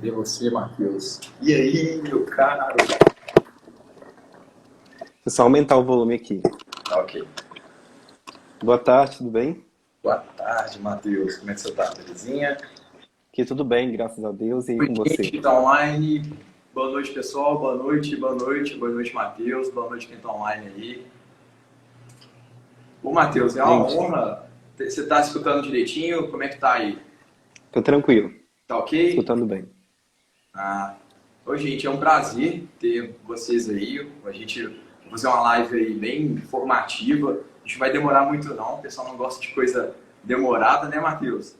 E você, Matheus? E aí, meu caro? Vou só aumentar o volume aqui. Tá ok. Boa tarde, tudo bem? Boa tarde, Matheus. Como é que você tá? Belezinha? Aqui tudo bem, graças a Deus, e Oi, com gente você? que tá online. Boa noite, pessoal. Boa noite, boa noite. Boa noite, Matheus. Boa noite, quem tá online aí. Ô, Matheus, é uma Gente, honra. Você tá escutando direitinho? Como é que tá aí? tô tranquilo, Tá ok? escutando bem. Ah, Oi, gente, é um prazer ter vocês aí. A gente vai fazer uma live aí bem informativa. A gente não vai demorar muito não, o pessoal não gosta de coisa demorada, né, Matheus?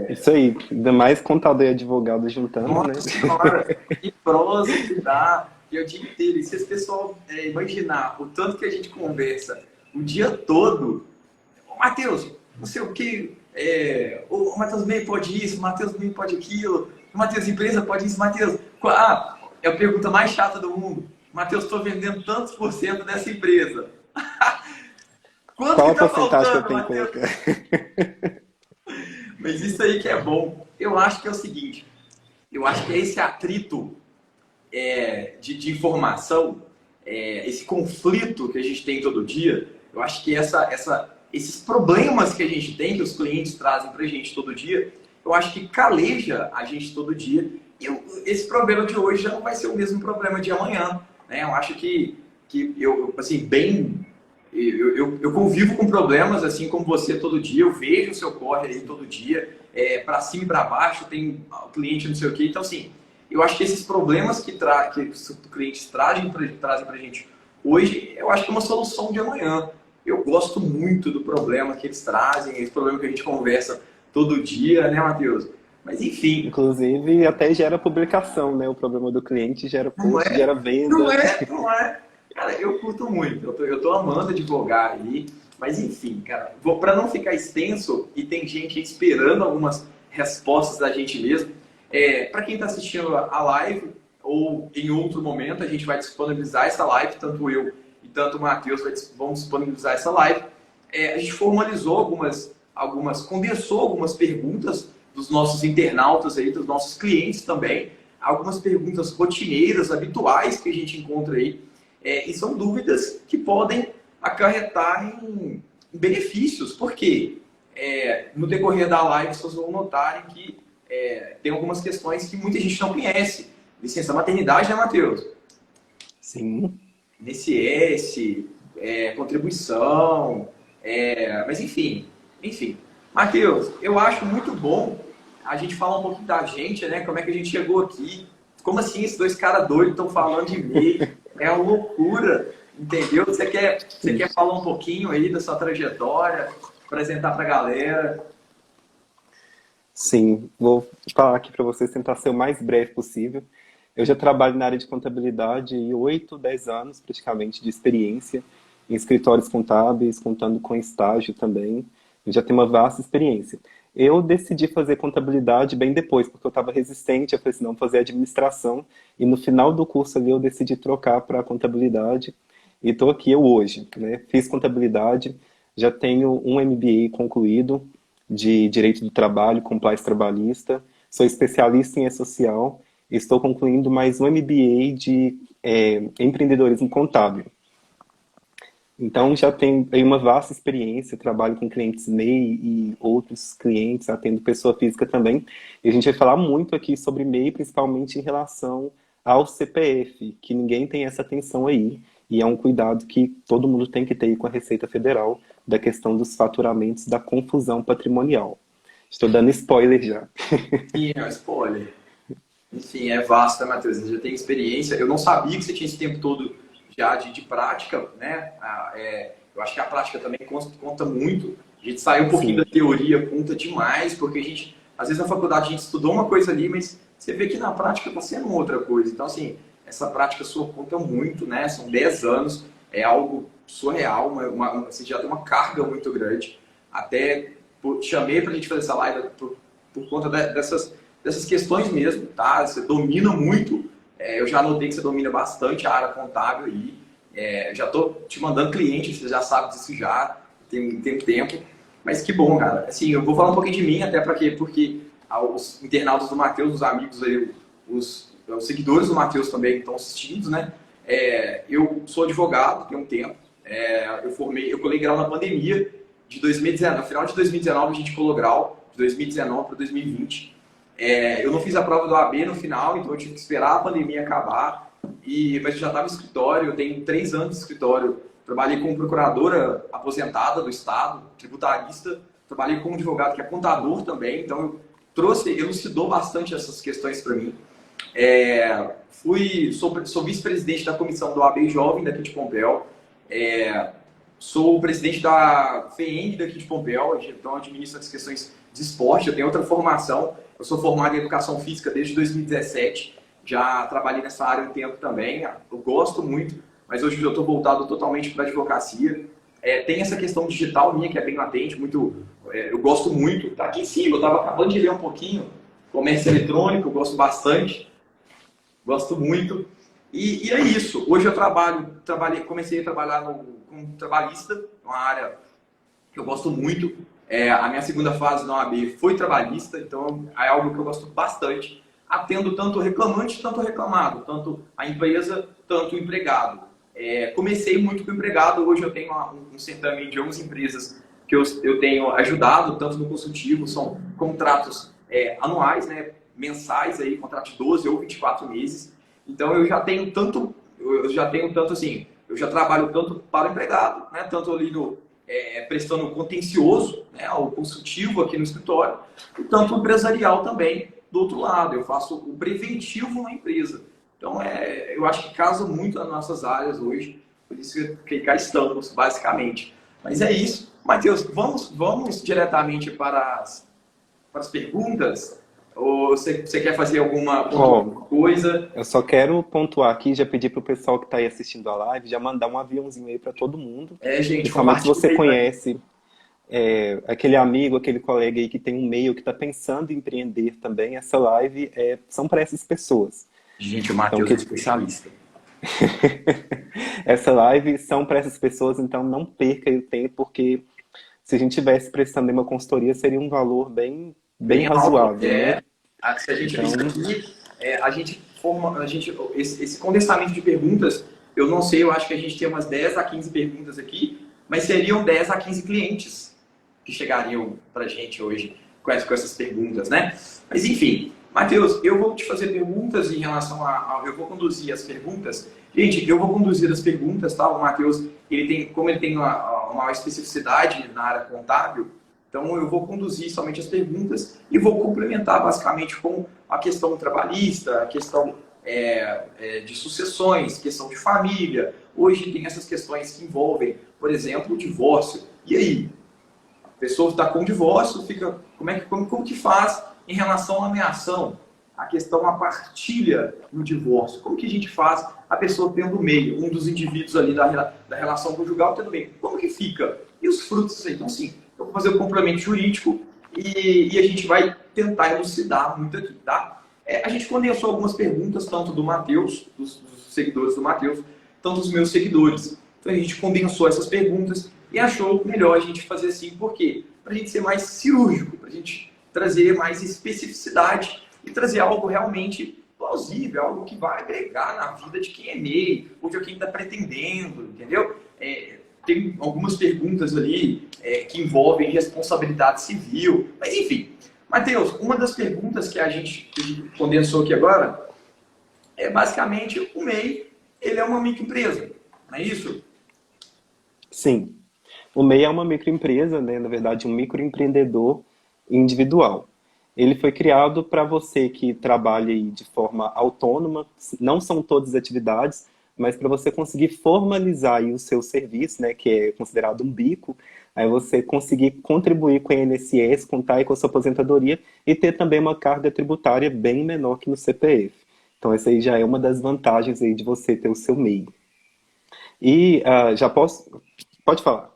Isso aí, ainda mais contador e advogado juntando, né? Nossa senhora, que prosa que dá! E é o dia inteiro. E se esse pessoal imaginar o tanto que a gente conversa o dia todo, ô, Matheus, não sei o que, o Matheus meio pode isso, o Matheus meio pode aquilo, o Matheus empresa pode isso, Matheus. É a pergunta mais chata do mundo. Matheus, estou vendendo tantos por cento dessa empresa. Quanto Qual que a tá porcentagem que eu faltando, tenho que Matheus? colocar? Mas isso aí que é bom. Eu acho que é o seguinte, eu acho que é esse atrito de informação, esse conflito que a gente tem todo dia, eu acho que esses problemas que a gente tem, que os clientes trazem para a gente todo dia, eu acho que caleja a gente todo dia. E esse problema de hoje já não vai ser o mesmo problema de amanhã. Né? Eu acho que eu, assim, bem. Eu convivo com problemas assim como você todo dia, eu vejo o seu corre aí todo dia, para cima e para baixo, tem o cliente não sei o quê. Então, assim, eu acho que esses problemas que os clientes trazem para a gente hoje, eu acho que é uma solução de amanhã. Eu gosto muito do problema que eles trazem, esse problema que a gente conversa todo dia, né, Matheus? Mas enfim, Inclusive, até gera publicação, né? O problema do cliente gera não post, é, gera não venda. é, não é. Cara, eu curto muito, eu tô amando advogar aí, mas enfim, cara, para não ficar extenso e tem gente esperando algumas respostas da gente mesmo, para quem está assistindo a live ou em outro momento, a gente vai disponibilizar essa live, tanto eu e tanto o Matheus vão disponibilizar essa live. A gente formalizou condensou algumas perguntas dos nossos internautas aí, dos nossos clientes também, algumas perguntas rotineiras, habituais que a gente encontra aí, e são dúvidas que podem acarretar em benefícios. Por quê? No decorrer da live, vocês vão notarem que tem algumas questões que muita gente não conhece. Licença maternidade, né, Matheus? Sim, INSS, contribuição, mas enfim. Matheus, eu acho muito bom a gente falar um pouquinho da gente, né? Como é que a gente chegou aqui? Como assim esses dois caras doidos estão falando de MEI? É uma loucura, entendeu? Você quer isso. falar um pouquinho aí da sua trajetória, apresentar para a galera? Sim, vou falar aqui para vocês, tentar ser o mais breve possível. Eu já trabalho na área de contabilidade e 8, 10 anos praticamente de experiência em escritórios contábeis, contando com estágio também. Eu já tenho uma vasta experiência. Eu decidi fazer contabilidade bem depois, porque eu estava resistente, eu falei assim, não, vou fazer administração. E no final do curso ali eu decidi trocar para contabilidade e estou aqui eu hoje, né? Fiz contabilidade, já tenho um MBA concluído de Direito do Trabalho, Compliance Trabalhista, sou especialista em E-Social e estou concluindo mais um MBA de empreendedorismo contábil. Então já tenho aí uma vasta experiência, trabalho com clientes MEI e outros clientes, atendo pessoa física também. E a gente vai falar muito aqui sobre MEI, principalmente em relação ao CPF, que ninguém tem essa atenção aí. E é um cuidado que todo mundo tem que ter aí com a Receita Federal, da questão dos faturamentos, da confusão patrimonial. Estou dando spoiler já. Sim, é um spoiler. Enfim, é vasto, né, Matheus? Você já tem experiência. Eu não sabia que você tinha esse tempo todo já de prática, né? Eu acho que a prática também conta muito. A gente saiu um pouquinho da Sim, teoria, conta demais, porque a gente, às vezes na faculdade a gente estudou uma coisa ali, mas você vê que na prática está sendo outra coisa. Então, assim, essa prática sua conta muito, né? São 10 anos, é algo surreal, você já tem uma carga muito grande. Até te chamei para a gente fazer essa live por conta dessas questões mesmo, tá? Você domina muito, eu já notei que você domina bastante a área contábil aí, já tô te mandando cliente, você já sabe disso já, tem tempo, mas que bom, cara. Assim, eu vou falar um pouquinho de mim, até para quê? Porque aos internautas do Matheus, os amigos aí, os seguidores do Matheus também que estão assistindo, né? Eu sou advogado, tem um tempo. Eu colei grau na pandemia de 2019. No final de 2019 a gente colou grau, de 2019 para 2020. Eu não fiz a prova do AB no final, então eu tive que esperar a pandemia acabar. Mas eu já estava no escritório, eu tenho 3 anos de escritório. Trabalhei como procuradora aposentada do Estado, tributarista. Trabalhei como advogado que é contador também, então elucidou bastante essas questões para mim. Sou vice-presidente da comissão do AB Jovem daqui de Pompéu. Sou o presidente da FEENG daqui de Pompéu, então administro as questões de esporte. Eu tenho outra formação, eu sou formado em educação física desde 2017. Já trabalhei nessa área um tempo também, eu gosto muito, mas hoje eu estou voltado totalmente para a advocacia. Tem essa questão digital minha que é bem latente, eu gosto muito. Tá aqui em cima, eu estava acabando de ler um pouquinho, comércio eletrônico, eu gosto bastante, gosto muito. E é isso, hoje eu comecei a trabalhar como trabalhista, uma área que eu gosto muito. A minha segunda fase na OAB foi trabalhista, então é algo que eu gosto bastante. Atendo tanto o reclamante, tanto o reclamado, tanto a empresa, tanto o empregado. Comecei muito com o empregado, hoje eu tenho um certame de 11 empresas que eu tenho ajudado, tanto no consultivo, são contratos anuais, né, mensais, aí, contratos de 12 ou 24 meses. Então eu já tenho tanto assim, eu já trabalho tanto para o empregado, né, tanto ali prestando contencioso, né, ao consultivo aqui no escritório, e tanto empresarial também. Do outro lado, eu faço o preventivo na empresa. Então, eu acho que casa muito nas nossas áreas hoje, por isso que cá estamos, basicamente. Mas é isso. Matheus, vamos diretamente para as perguntas? Ou você quer fazer alguma coisa? Eu só quero pontuar aqui, já pedir para o pessoal que está aí assistindo a live, já mandar um aviãozinho aí para todo mundo. Gente, principalmente se você conhece aquele amigo, aquele colega aí que tem um meio que está pensando em empreender também, essa live são para essas pessoas. Gente, o Matheus é especialista. Essa live são para essas pessoas, então não perca o tempo, porque se a gente estivesse prestando uma consultoria, seria um valor bem razoável. Né? Se a gente aqui, esse condensamento de perguntas, eu não sei, eu acho que a gente tem umas 10 a 15 perguntas aqui, mas seriam 10 a 15 clientes que chegariam para a gente hoje com essas perguntas, né? Mas enfim, Matheus, eu vou te fazer perguntas em relação eu vou conduzir as perguntas. Gente, eu vou conduzir as perguntas, tá? O Matheus, como ele tem uma especificidade na área contábil, então eu vou conduzir somente as perguntas e vou complementar basicamente com a questão trabalhista, a questão de sucessões, questão de família. Hoje tem essas questões que envolvem, por exemplo, o divórcio. E aí? A pessoa está com divórcio, como que faz em relação à ameação? A questão da partilha no divórcio. Como que a gente faz a pessoa tendo meio, um dos indivíduos ali da relação conjugal tendo meio? Como que fica? E os frutos disso aí? Então, sim, eu vou fazer o complemento jurídico e a gente vai tentar elucidar muito aqui, tá? A gente condensou algumas perguntas, tanto do Matheus, dos seguidores do Matheus, tanto dos meus seguidores. Então, a gente condensou essas perguntas e achou melhor a gente fazer assim. Por quê? Para a gente ser mais cirúrgico, para a gente trazer mais especificidade e trazer algo realmente plausível, algo que vai agregar na vida de quem é MEI ou de quem está pretendendo, entendeu? Tem algumas perguntas ali que envolvem responsabilidade civil, mas enfim. Matheus, uma das perguntas que a gente condensou aqui agora é basicamente o MEI, ele é uma microempresa, não é isso? Sim. O MEI é uma microempresa, né? Na verdade, um microempreendedor individual. Ele foi criado para você que trabalha aí de forma autônoma, não são todas as atividades, mas para você conseguir formalizar aí o seu serviço, né, que é considerado um bico, aí você conseguir contribuir com o INSS, contar aí com a sua aposentadoria e ter também uma carga tributária bem menor que no CPF. Então essa aí já é uma das vantagens aí de você ter o seu MEI. E pode falar.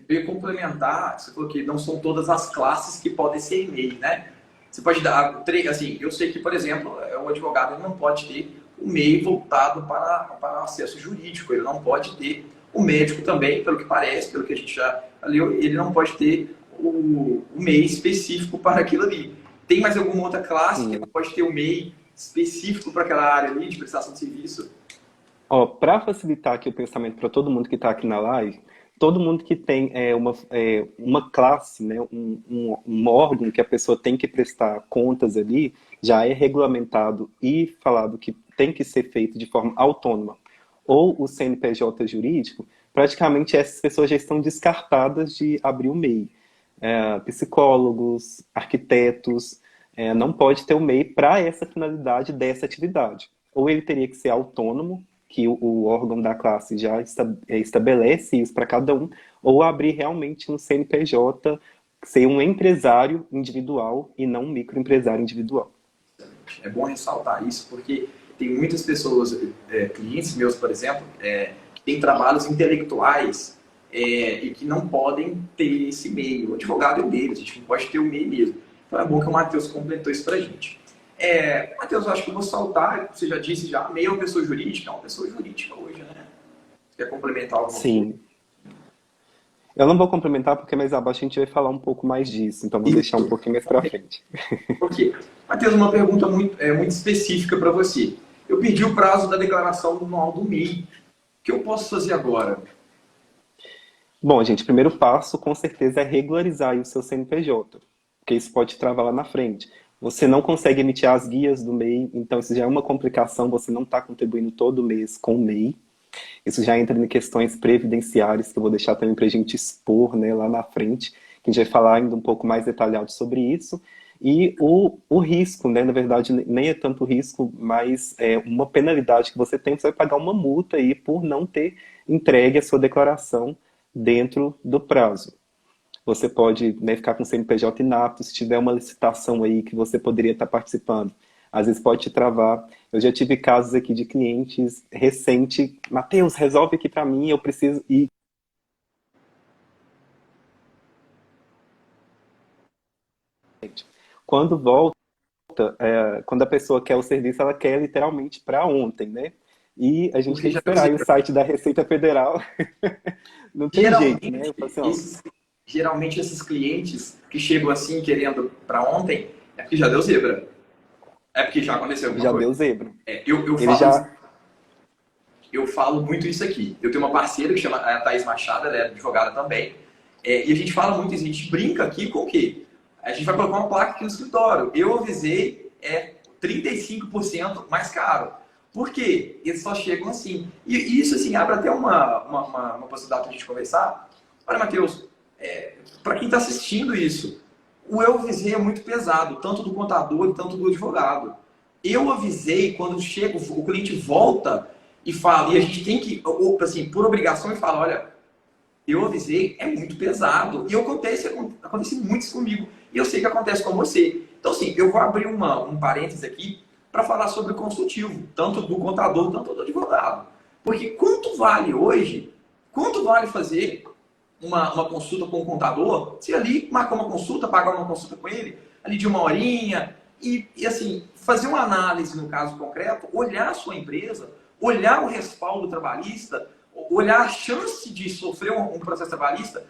Eu ia complementar, você falou que não são todas as classes que podem ser MEI, né? Você pode dar, assim, eu sei que, por exemplo, o advogado ele não pode ter o MEI voltado para acesso jurídico, ele não pode ter o médico também, pelo que parece, pelo que a gente já leu, ele não pode ter o MEI específico para aquilo ali. Tem mais alguma outra classe que Sim. pode ter um MEI específico para aquela área ali de prestação de serviço? Ó, para facilitar aqui o pensamento para todo mundo que está aqui na live, todo mundo que tem uma classe, né, um órgão que a pessoa tem que prestar contas ali, já é regulamentado e falado que tem que ser feito de forma autônoma, ou o CNPJ jurídico, praticamente essas pessoas já estão descartadas de abrir o MEI. Psicólogos, arquitetos, não pode ter o MEI para essa finalidade dessa atividade. Ou ele teria que ser autônomo, que o órgão da classe já estabelece isso para cada um, ou abrir realmente um CNPJ, ser um empresário individual e não um microempresário individual. É bom ressaltar isso, porque tem muitas pessoas, clientes meus, por exemplo, que têm trabalhos intelectuais e que não podem ter esse meio. O advogado é deles, a gente não pode ter o meio mesmo. Então é bom que o Matheus completou isso pra gente. Matheus, eu acho que eu vou saltar, você já disse, já meio uma pessoa jurídica, é uma pessoa jurídica hoje, né? Você quer complementar alguma coisa? Sim. Eu não vou complementar porque mais abaixo a gente vai falar um pouco mais disso, então vou deixar um Isso. pouquinho mais para frente. Ok. Matheus, uma pergunta muito específica para você. Eu perdi o prazo da declaração anual do MEI. O que eu posso fazer agora? Bom, gente, o primeiro passo com certeza é regularizar aí o seu CNPJ, porque isso pode te travar lá na frente. Você não consegue emitir as guias do MEI, então isso já é uma complicação, você não está contribuindo todo mês com o MEI. Isso já entra em questões previdenciárias, que eu vou deixar também para a gente expor, né, lá na frente, que a gente vai falar ainda um pouco mais detalhado sobre isso. E o risco, né, na verdade, nem é tanto risco, mas é uma penalidade que você vai pagar uma multa aí por não ter entregue a sua declaração dentro do prazo. Você pode, né, ficar com o CNPJ inapto, se tiver uma licitação aí que você poderia estar participando. Às vezes pode te travar. Eu já tive casos aqui de clientes recentes. Matheus, resolve aqui para mim, eu preciso ir. Quando volta, quando a pessoa quer o serviço, ela quer literalmente para ontem, né? E a gente Porque tem que já esperar. E o site da Receita Federal não tem jeito, né? Eu geralmente falo assim, ó, esses, geralmente esses clientes que chegam assim querendo para ontem é porque já deu zebra. É porque já aconteceu alguma já coisa. deu zebra. Eu Ele falo, já. eu falo muito isso aqui. Eu tenho uma parceira que chama a Thaís Machado, ela é advogada também. E a gente fala muito isso, a gente brinca aqui com o quê? A gente vai colocar uma placa aqui no escritório. Eu avisei, 35% mais caro. Por quê? Eles só chegam assim. E isso assim, abre até uma possibilidade para a gente conversar. Olha, Matheus, para quem está assistindo isso, o eu avisei é muito pesado, tanto do contador quanto do advogado. Eu avisei, quando chega, o cliente volta e fala, e a gente tem que, assim, por obrigação, e fala, olha, eu avisei, é muito pesado. E acontece muito isso comigo. E eu sei que acontece com você. Então, assim, eu vou abrir um parênteses aqui para falar sobre o consultivo, tanto do contador quanto do advogado. Porque quanto vale fazer uma consulta com o contador, se ali marcar uma consulta, pagar uma consulta com ele, ali de uma horinha, e assim, fazer uma análise no caso concreto, olhar a sua empresa, olhar o respaldo trabalhista, olhar a chance de sofrer um processo trabalhista,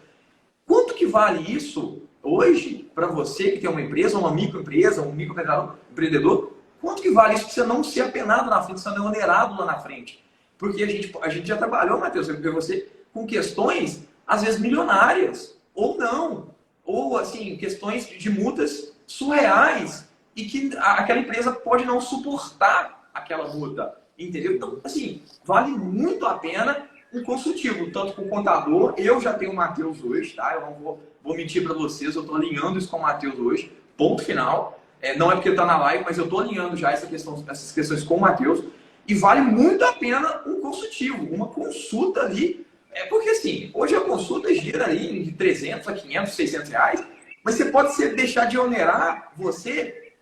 quanto que vale isso hoje para você que tem uma empresa, uma microempresa, um microempreendedor, quanto que vale isso para você não ser apenado na frente, você não é onerado lá na frente? Porque a gente já trabalhou, Matheus, eu e você, com questões, às vezes milionárias, ou não, ou assim, questões de multas surreais, e que aquela empresa pode não suportar aquela multa, entendeu? Então, assim, vale muito a pena um consultivo, tanto com o contador, eu já tenho o Matheus hoje, tá? Eu não vou mentir para vocês, eu estou alinhando isso com o Matheus hoje, ponto final. Não é porque ele está na live, mas eu estou alinhando já essas questões com o Matheus, e vale muito a pena um consultivo, uma consulta ali, porque assim, hoje a consulta gira ali de 300 a 500, 600 reais, mas você pode deixar de onerar você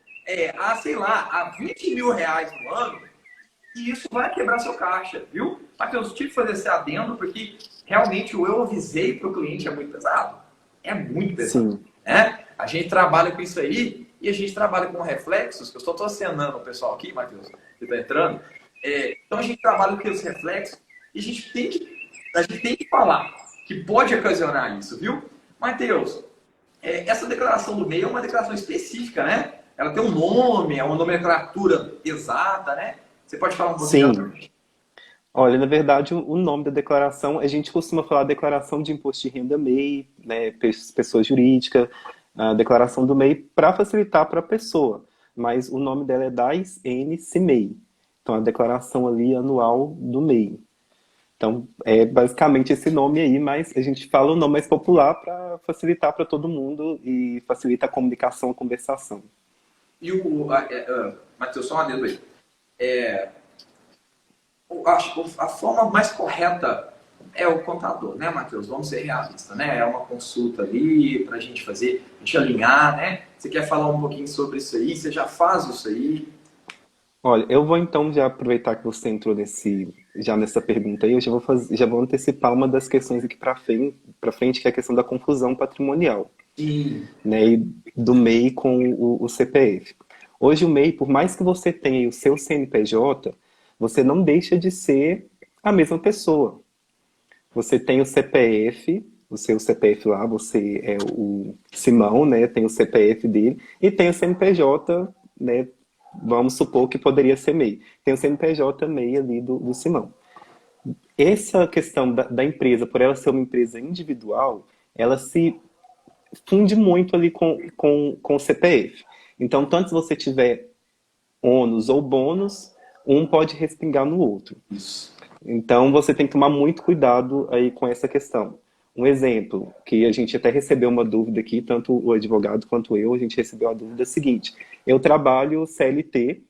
sei lá, a 20 mil reais no ano, e isso vai quebrar seu caixa, viu? Matheus, eu tive que fazer esse adendo porque realmente o eu avisei para o cliente é muito pesado. É muito pesado. Sim. Né? A gente trabalha com isso aí e a gente trabalha com reflexos, que eu só estou acenando o pessoal aqui, Matheus, que está entrando. Então a gente trabalha com os reflexos e a gente tem que falar que pode ocasionar isso, viu? Matheus, essa declaração do MEI é uma declaração específica, né? ela tem um nome, é uma nomenclatura exata, né? Você pode falar um pouquinho? Sim. Olha, na verdade, o nome da declaração, a gente costuma falar declaração de imposto de renda MEI, né, pessoa jurídica, a declaração do MEI para facilitar para a pessoa, mas o nome dela é DAS-N-CIMEI, então a declaração ali anual do MEI. Então, é basicamente esse nome aí, mas a gente fala o nome mais popular para facilitar para todo mundo e facilita a comunicação, a conversação. E Matheus, só um adendo aí. É, a forma mais correta é o contador, né, Matheus? Vamos ser realistas, né? É uma consulta ali para a gente fazer, a gente alinhar, né? Você quer falar um pouquinho sobre isso aí? Você já faz isso aí? Olha, eu vou então já aproveitar que você entrou já nessa pergunta aí, eu já vou antecipar uma das questões aqui para frente, que é a questão da confusão patrimonial, Sim. né, e do MEI com o CPF. Hoje o MEI, por mais que você tenha aí o seu CNPJ, você não deixa de ser a mesma pessoa. Você tem o CPF, o seu CPF lá, você é o Simão, né? Tem o CPF dele e tem o CNPJ, né? Vamos supor que poderia ser MEI. Tem o CNPJ MEI ali do Simão. Essa questão da empresa, por ela ser uma empresa individual, ela se funde muito ali com o CPF. Então, tanto se você tiver ônus ou bônus, um pode respingar no outro. Isso. Então você tem que tomar muito cuidado aí com essa questão. Um exemplo, que a gente até recebeu uma dúvida aqui, tanto o advogado quanto eu, a gente recebeu a dúvida seguinte: eu trabalho CLT,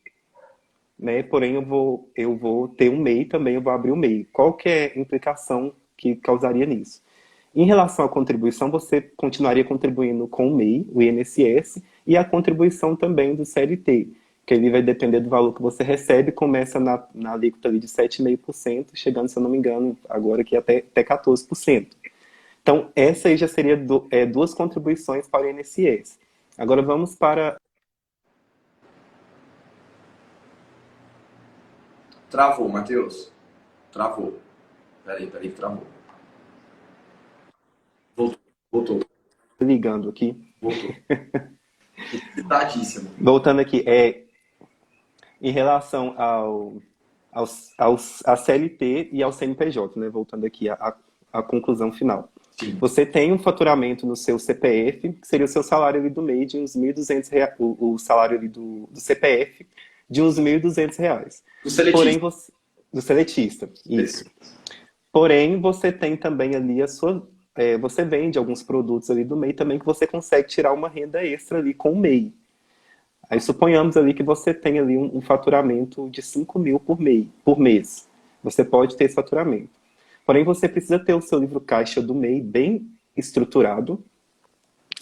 né? Porém eu vou ter um MEI também, eu vou abrir o MEI. Qual que é a implicação que causaria nisso? Em relação à contribuição, você continuaria contribuindo com o MEI, o INSS, e a contribuição também do CLT, que ele vai depender do valor que você recebe, começa na alíquota ali de 7,5%, chegando, se eu não me engano, agora aqui até 14%. Então, essa aí já seria duas contribuições para o INSS. Agora vamos para... Travou, Matheus. Travou. Peraí, que travou. Voltou. Voltou. Ligando aqui. Voltou. Excitadíssimo. Voltando aqui, em relação a CLT e ao CNPJ, né? Voltando aqui à conclusão final. Sim. Você tem um faturamento no seu CPF, que seria o seu salário ali do mês, de uns R$ 1.200, o salário ali do CPF, de uns R$ 1.200. Do seletista. Porém, do seletista, isso. Porém, você tem também ali você vende alguns produtos ali do MEI também que você consegue tirar uma renda extra ali com o MEI. Aí suponhamos ali que você tem ali um faturamento de 5.000 por mês. Você pode ter esse faturamento. Porém, você precisa ter o seu livro caixa do MEI bem estruturado.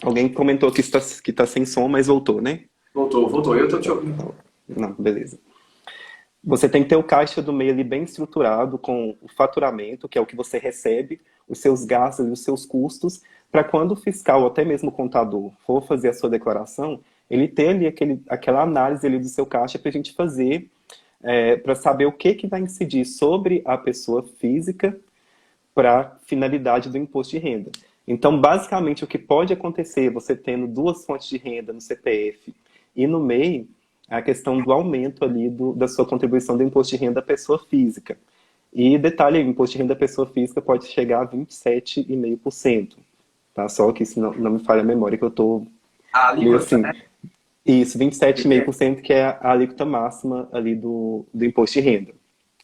Alguém comentou que está sem som, mas voltou, né? Voltou. Eu tô te ouvindo. Não, beleza. Você tem que ter o caixa do MEI ali bem estruturado, com o faturamento, que é o que você recebe, os seus gastos e os seus custos, para quando o fiscal, ou até mesmo o contador, for fazer a sua declaração, ele ter ali aquela análise ali do seu caixa para a gente fazer, para saber o que vai incidir sobre a pessoa física para finalidade do imposto de renda. Então, basicamente, o que pode acontecer, você tendo duas fontes de renda no CPF e no MEI, é a questão do aumento ali da sua contribuição do imposto de renda da pessoa física. E detalhe aí, o imposto de renda da pessoa física pode chegar a 27,5%. Tá? Só que isso não me falha a memória, que eu estou meio assim. Né? Isso, 27,5%, que é a alíquota máxima ali do imposto de renda.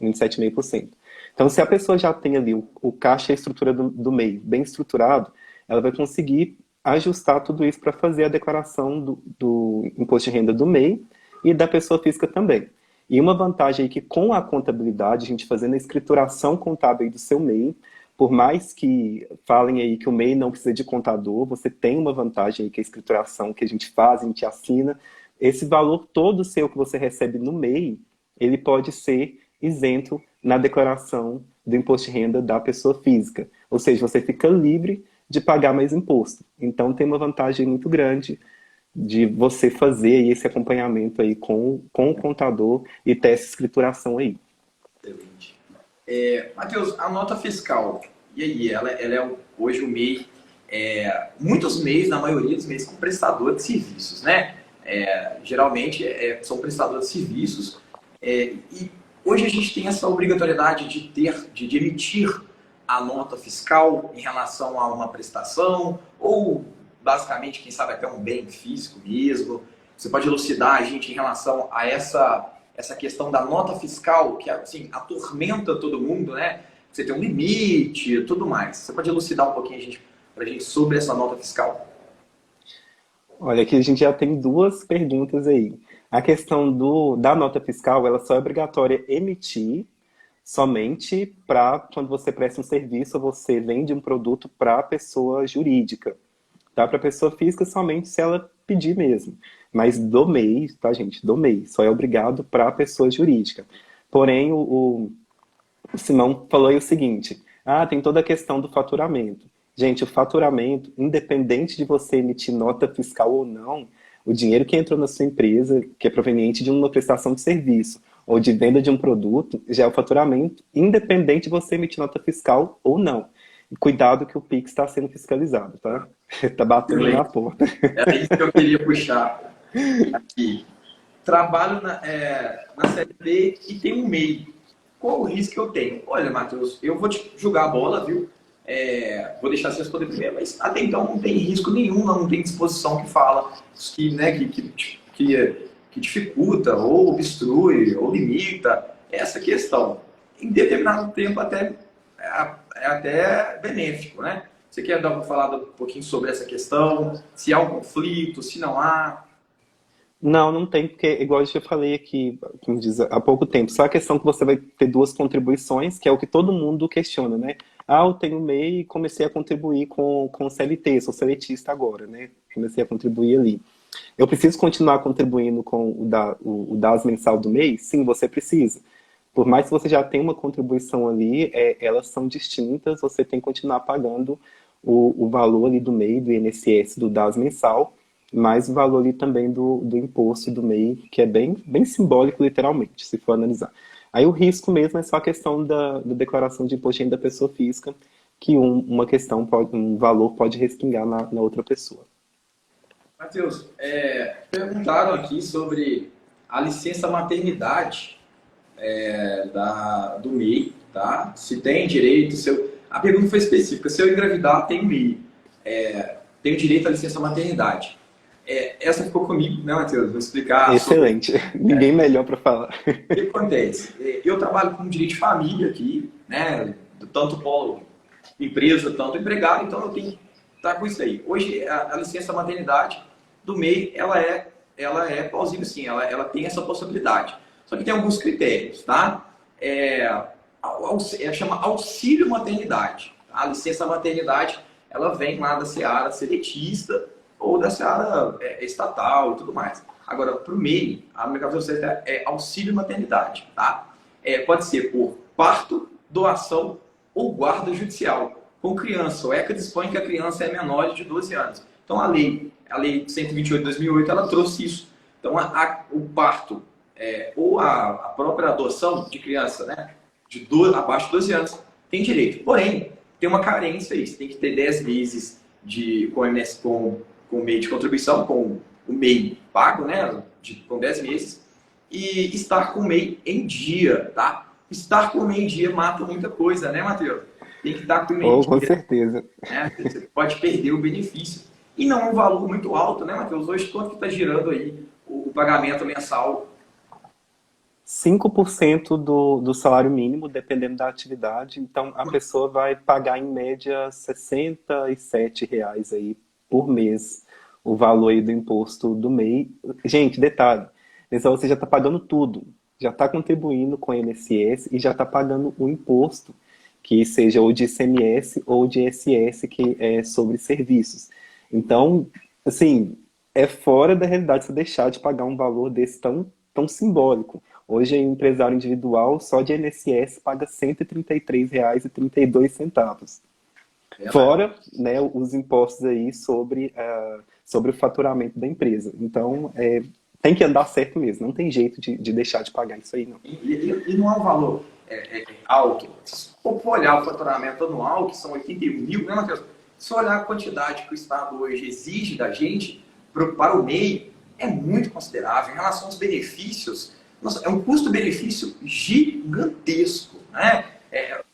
27,5%. Então, se a pessoa já tem ali o caixa e a estrutura do MEI bem estruturado, ela vai conseguir ajustar tudo isso para fazer a declaração do imposto de renda do MEI e da pessoa física também. E uma vantagem aí que com a contabilidade, a gente fazendo a escrituração contábil aí do seu MEI, por mais que falem aí que o MEI não precisa de contador, você tem uma vantagem aí que a escrituração que a gente faz, a gente assina, esse valor todo seu que você recebe no MEI, ele pode ser isento na declaração do imposto de renda da pessoa física. Ou seja, você fica livre de pagar mais imposto. Então tem uma vantagem muito grande de você fazer esse acompanhamento aí com o contador e ter essa escrituração aí. Excelente. Matheus, a nota fiscal, e aí? Ela é hoje o MEI, muitos MEIs, na maioria dos MEIs, com prestador de serviços, né? Geralmente são prestadores de serviços, e hoje a gente tem essa obrigatoriedade de emitir a nota fiscal em relação a uma prestação, ou basicamente, quem sabe até um bem físico mesmo. Você pode elucidar a gente em relação a essa questão da nota fiscal, que assim, atormenta todo mundo, né? Você tem um limite e tudo mais. Você pode elucidar um pouquinho para a gente sobre essa nota fiscal? Olha, aqui a gente já tem duas perguntas aí. A questão da nota fiscal, ela só é obrigatória emitir somente para quando você presta um serviço ou você vende um produto para a pessoa jurídica. Tá? Para a pessoa física, somente se ela pedir mesmo. Mas do MEI, tá, gente? Do MEI. Só é obrigado para a pessoa jurídica. Porém, o Simão falou aí o seguinte: tem toda a questão do faturamento. Gente, o faturamento, independente de você emitir nota fiscal ou não, o dinheiro que entrou na sua empresa, que é proveniente de uma prestação de serviço ou de venda de um produto, já é o faturamento, independente de você emitir nota fiscal ou não. E cuidado que o Pix está sendo fiscalizado, tá? Tá batendo na porta. Era isso que eu queria puxar aqui. Trabalho na CLT e tenho um MEI. Qual o risco que eu tenho? Olha, Matheus, eu vou te jogar a bola, viu? Vou deixar você responder primeiro, mas até então não tem risco nenhum, não tem disposição que fala que dificulta, ou obstrui, ou limita essa questão. Em determinado tempo é até benéfico, né? Você quer falar um pouquinho sobre essa questão? Se há um conflito, se não há? Não, não tem, porque, igual eu já falei aqui, como diz, há pouco tempo, só a questão que você vai ter duas contribuições, que é o que todo mundo questiona, né? Eu tenho MEI e comecei a contribuir com o CLT, sou seletista agora, né? Comecei a contribuir ali. Eu preciso continuar contribuindo com o DAS mensal do mês? Sim, você precisa. Por mais que você já tenha uma contribuição ali, elas são distintas, você tem que continuar pagando o valor ali do MEI, do INSS, do DAS mensal, mais o valor ali também do imposto do MEI, que é bem, bem simbólico, literalmente, se for analisar. Aí o risco mesmo é só a questão da declaração de imposto de renda da pessoa física, que um valor pode respingar na outra pessoa. Matheus, perguntaram aqui sobre a licença maternidade do MEI, tá? Se tem direito, a pergunta foi específica, se eu engravidar, tenho MEI, tenho direito à licença maternidade. Essa ficou comigo, né, Matheus? Vou explicar. Excelente. Ninguém melhor para falar. O que acontece? Eu trabalho com direito de família aqui, né? Tanto polo empresa, tanto empregado, então eu tenho que estar com isso aí. Hoje, a licença maternidade do MEI, ela é plausível sim, ela tem essa possibilidade. Só que tem alguns critérios, tá? Chama auxílio maternidade. A licença maternidade, ela vem lá da seara seletista ou da seara estatal e tudo mais. Agora, para o MEI, a única coisa é auxílio maternidade, tá? Pode ser por parto, doação ou guarda judicial com criança. O ECA dispõe que a criança é menor de 12 anos. Então, a lei 128 de 2008, ela trouxe isso. Então, o parto ou a própria adoção de criança, né, abaixo de 12 anos, tem direito. Porém, tem uma carência aí. Você tem que ter 10 meses com o MEI de contribuição, com o MEI pago, né, com 10 meses, e estar com o MEI em dia, tá? Estar com o MEI em dia mata muita coisa, né, Matheus? Tem que estar com o MEI em dia. Com certeza. Né? Você pode perder o benefício. E não é um valor muito alto, né, Matheus? Hoje, quanto que está girando aí o pagamento mensal? 5% do salário mínimo, dependendo da atividade. Então, a pessoa vai pagar, em média, R$ 67 aí por mês, o valor aí do imposto do MEI. Gente, detalhe, então você já está pagando tudo. Já está contribuindo com o INSS e já está pagando o imposto, que seja ou de ICMS ou de ISS, que é sobre serviços. Então, assim, é fora da realidade você deixar de pagar um valor desse tão simbólico. Hoje, o empresário individual, só de INSS, paga R$ 133,32. Fora, né, os impostos aí sobre o faturamento da empresa. Então, tem que andar certo mesmo. Não tem jeito de deixar de pagar isso aí, não. E não é um valor alto. Se for olhar o faturamento anual, que são 81 mil, né, Matheus? Se olhar a quantidade que o Estado hoje exige da gente para o MEI, é muito considerável. Em relação aos benefícios, nossa, é um custo-benefício gigantesco, né?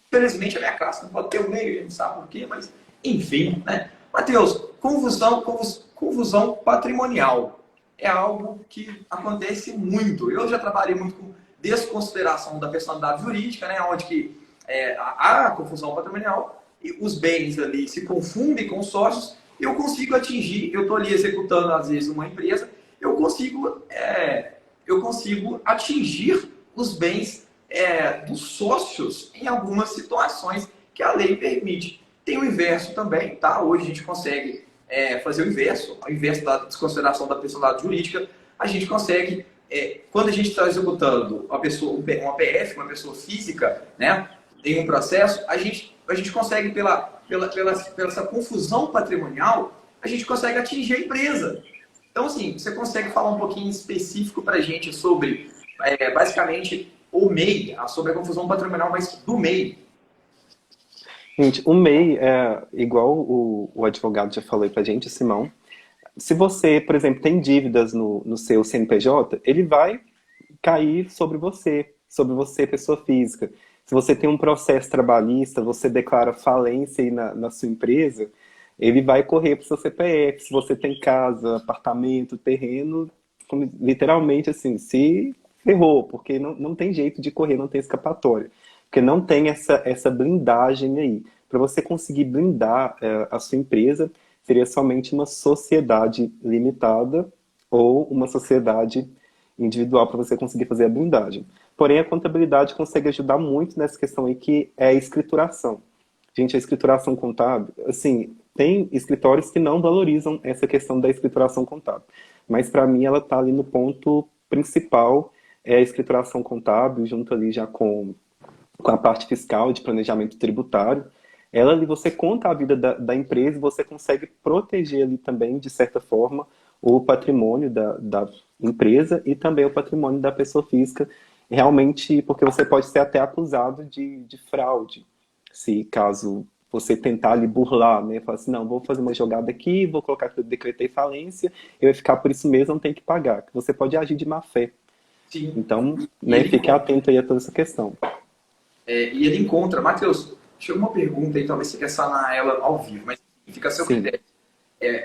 Infelizmente, a minha classe não pode ter o meio, a gente não sabe por quê, mas enfim, né? Matheus, confusão patrimonial é algo que acontece muito. Eu já trabalhei muito com desconsideração da personalidade jurídica, né? Onde que há confusão patrimonial e os bens ali se confundem com os sócios. Eu consigo atingir, eu estou ali executando às vezes uma empresa, eu consigo atingir os bens dos sócios em algumas situações que a lei permite. Tem o inverso também, tá? Hoje a gente consegue fazer o inverso, ao invés da desconsideração da personalidade jurídica, a gente consegue, quando a gente está executando uma PF, uma pessoa física, né, em um processo, a gente consegue, pela essa confusão patrimonial, a gente consegue atingir a empresa. Então, assim, você consegue falar um pouquinho específico para a gente sobre, basicamente, o MEI, sobre a confusão patrimonial, mas do MEI. Gente, o MEI é igual o advogado já falou pra gente, Simão. Se você, por exemplo, tem dívidas no seu CNPJ, ele vai cair sobre você, pessoa física. Se você tem um processo trabalhista, você declara falência aí na sua empresa, ele vai correr para o seu CPF. Se você tem casa, apartamento, terreno, literalmente assim, se ferrou, porque não tem jeito de correr, não tem escapatória. Porque não tem essa blindagem aí. Para você conseguir blindar a sua empresa, seria somente uma sociedade limitada ou uma sociedade individual para você conseguir fazer a blindagem. Porém, a contabilidade consegue ajudar muito nessa questão aí, que é a escrituração. Gente, a escrituração contábil, assim, tem escritórios que não valorizam essa questão da escrituração contábil. Mas, para mim, ela está ali no ponto principal, é a escrituração contábil, junto ali já com a parte fiscal, de planejamento tributário. Ela ali, você conta a vida da empresa e você consegue proteger ali também, de certa forma, o patrimônio da empresa e também o patrimônio da pessoa física, realmente, porque você pode ser até acusado de fraude, se caso você tentar ali burlar, né? Falar assim, não, vou fazer uma jogada aqui, vou colocar que eu decretei falência, eu vai ficar por isso mesmo, não tem que pagar. Você pode agir de má fé. Sim. Então, né, fique atento aí a toda essa questão. E ele encontra, Matheus, chegou uma pergunta aí, talvez você quer sanar ela ao vivo, mas fica a seu critério.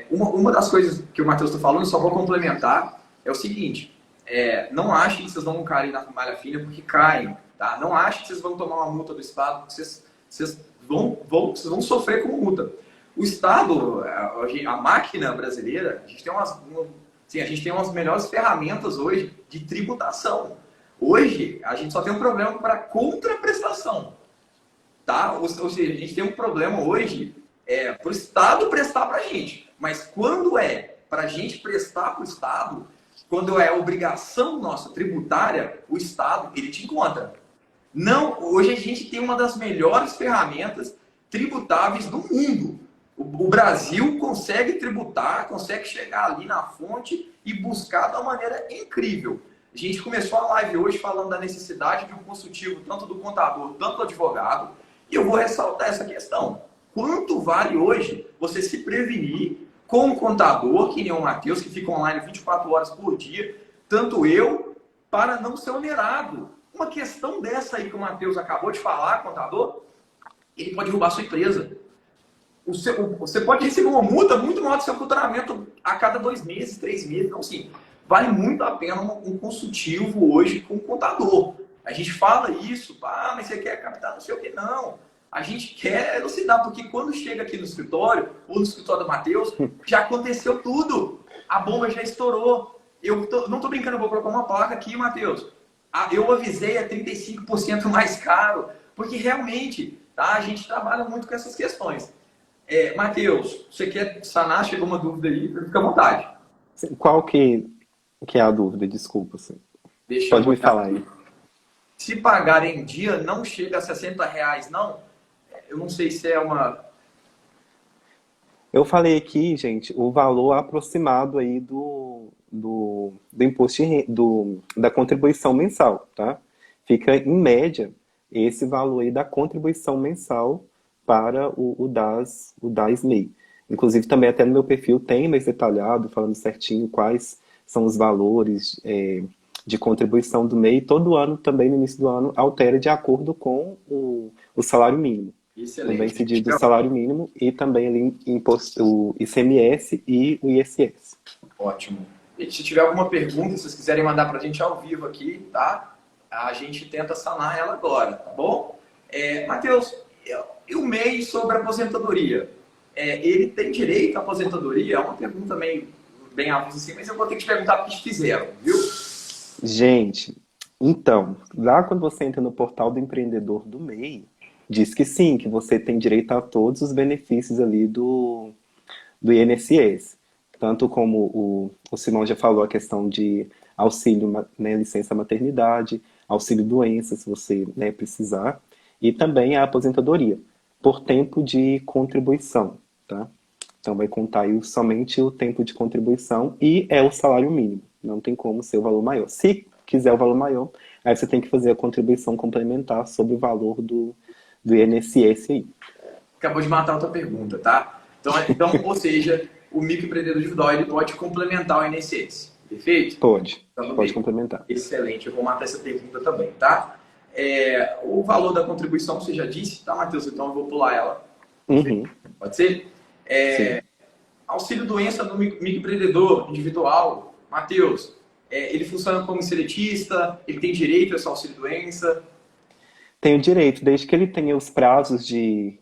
Uma das coisas que o Matheus está falando, só vou complementar, é o seguinte, não achem que vocês vão cair na malha fina porque caem, tá? Não achem que vocês vão tomar uma multa do Estado, porque vocês vão sofrer com multa. O Estado, a máquina brasileira, a gente tem umas melhores ferramentas hoje de tributação. Hoje, a gente só tem um problema para contraprestação, tá? Ou seja, a gente tem um problema hoje para o Estado prestar para a gente. Mas quando é para a gente prestar para o Estado, quando é obrigação nossa tributária, o Estado, ele te encontra. Não, hoje a gente tem uma das melhores ferramentas tributáveis do mundo. O Brasil consegue tributar, consegue chegar ali na fonte e buscar de uma maneira incrível. A gente começou a live hoje falando da necessidade de um consultivo, tanto do contador, tanto do advogado, e eu vou ressaltar essa questão. Quanto vale hoje você se prevenir com um contador, que nem o Matheus, que fica online 24 horas por dia, tanto eu, para não ser onerado. Uma questão dessa aí que o Matheus acabou de falar, contador, ele pode derrubar a sua empresa. Você pode receber uma multa muito maior do seu faturamento a cada 2 meses, 3 meses. Então, sim, vale muito a pena um consultivo hoje com o contador. A gente fala isso, mas você quer captar não sei o que, não. A gente quer elucidar, porque quando chega aqui no escritório, ou no escritório do Matheus, já aconteceu tudo. A bomba já estourou. Não estou brincando, eu vou colocar uma placa aqui, Matheus. Eu avisei, é 35% mais caro, porque realmente, tá, a gente trabalha muito com essas questões. Matheus, você quer sanar? Chegou uma dúvida aí, fica à vontade. Qual que é a dúvida? Desculpa. Pode me falar aí. Se pagar em dia, não chega a R$60, não? Eu não sei se é uma... Eu falei aqui, gente, o valor aproximado aí do imposto da contribuição mensal, tá? Fica, em média, esse valor aí da contribuição mensal para o DAS MEI. Inclusive, também até no meu perfil tem mais detalhado, falando certinho quais são os valores de contribuição do MEI. Todo ano, também no início do ano, altera de acordo com o salário mínimo. Também Excelente. se diz do salário mínimo e também ali o ICMS e o ISS. Ótimo. E se tiver alguma pergunta, se vocês quiserem mandar para a gente ao vivo aqui, tá? A gente tenta sanar ela agora, tá bom? Matheus, e o MEI sobre a aposentadoria? Ele tem direito à aposentadoria? É uma pergunta meio bem avulsa assim, mas eu vou ter que te perguntar porque te fizeram, viu? Gente, então, lá quando você entra no portal do empreendedor do MEI, diz que sim, que você tem direito a todos os benefícios ali do INSS. Tanto como o Simão já falou, a questão de auxílio, né, licença maternidade, auxílio doença, se você, né, precisar, e também a aposentadoria, por tempo de contribuição, tá? Então vai contar aí somente o tempo de contribuição e é o salário mínimo. Não tem como ser o valor maior. Se quiser o valor maior, aí você tem que fazer a contribuição complementar sobre o valor do INSS aí. Acabou de matar outra pergunta, tá? Então, ou seja, o microempreendedor individual ele pode complementar o INSS, perfeito? Pode Bem. complementar. Excelente, eu vou matar essa pergunta também, tá? O valor da contribuição você já disse, tá, Matheus? Então eu vou pular ela. Uhum. Pode ser? Auxílio doença do microempreendedor individual, Matheus, ele funciona como seletista, ele tem direito a esse auxílio doença? Tem o direito, desde que ele tenha os prazos de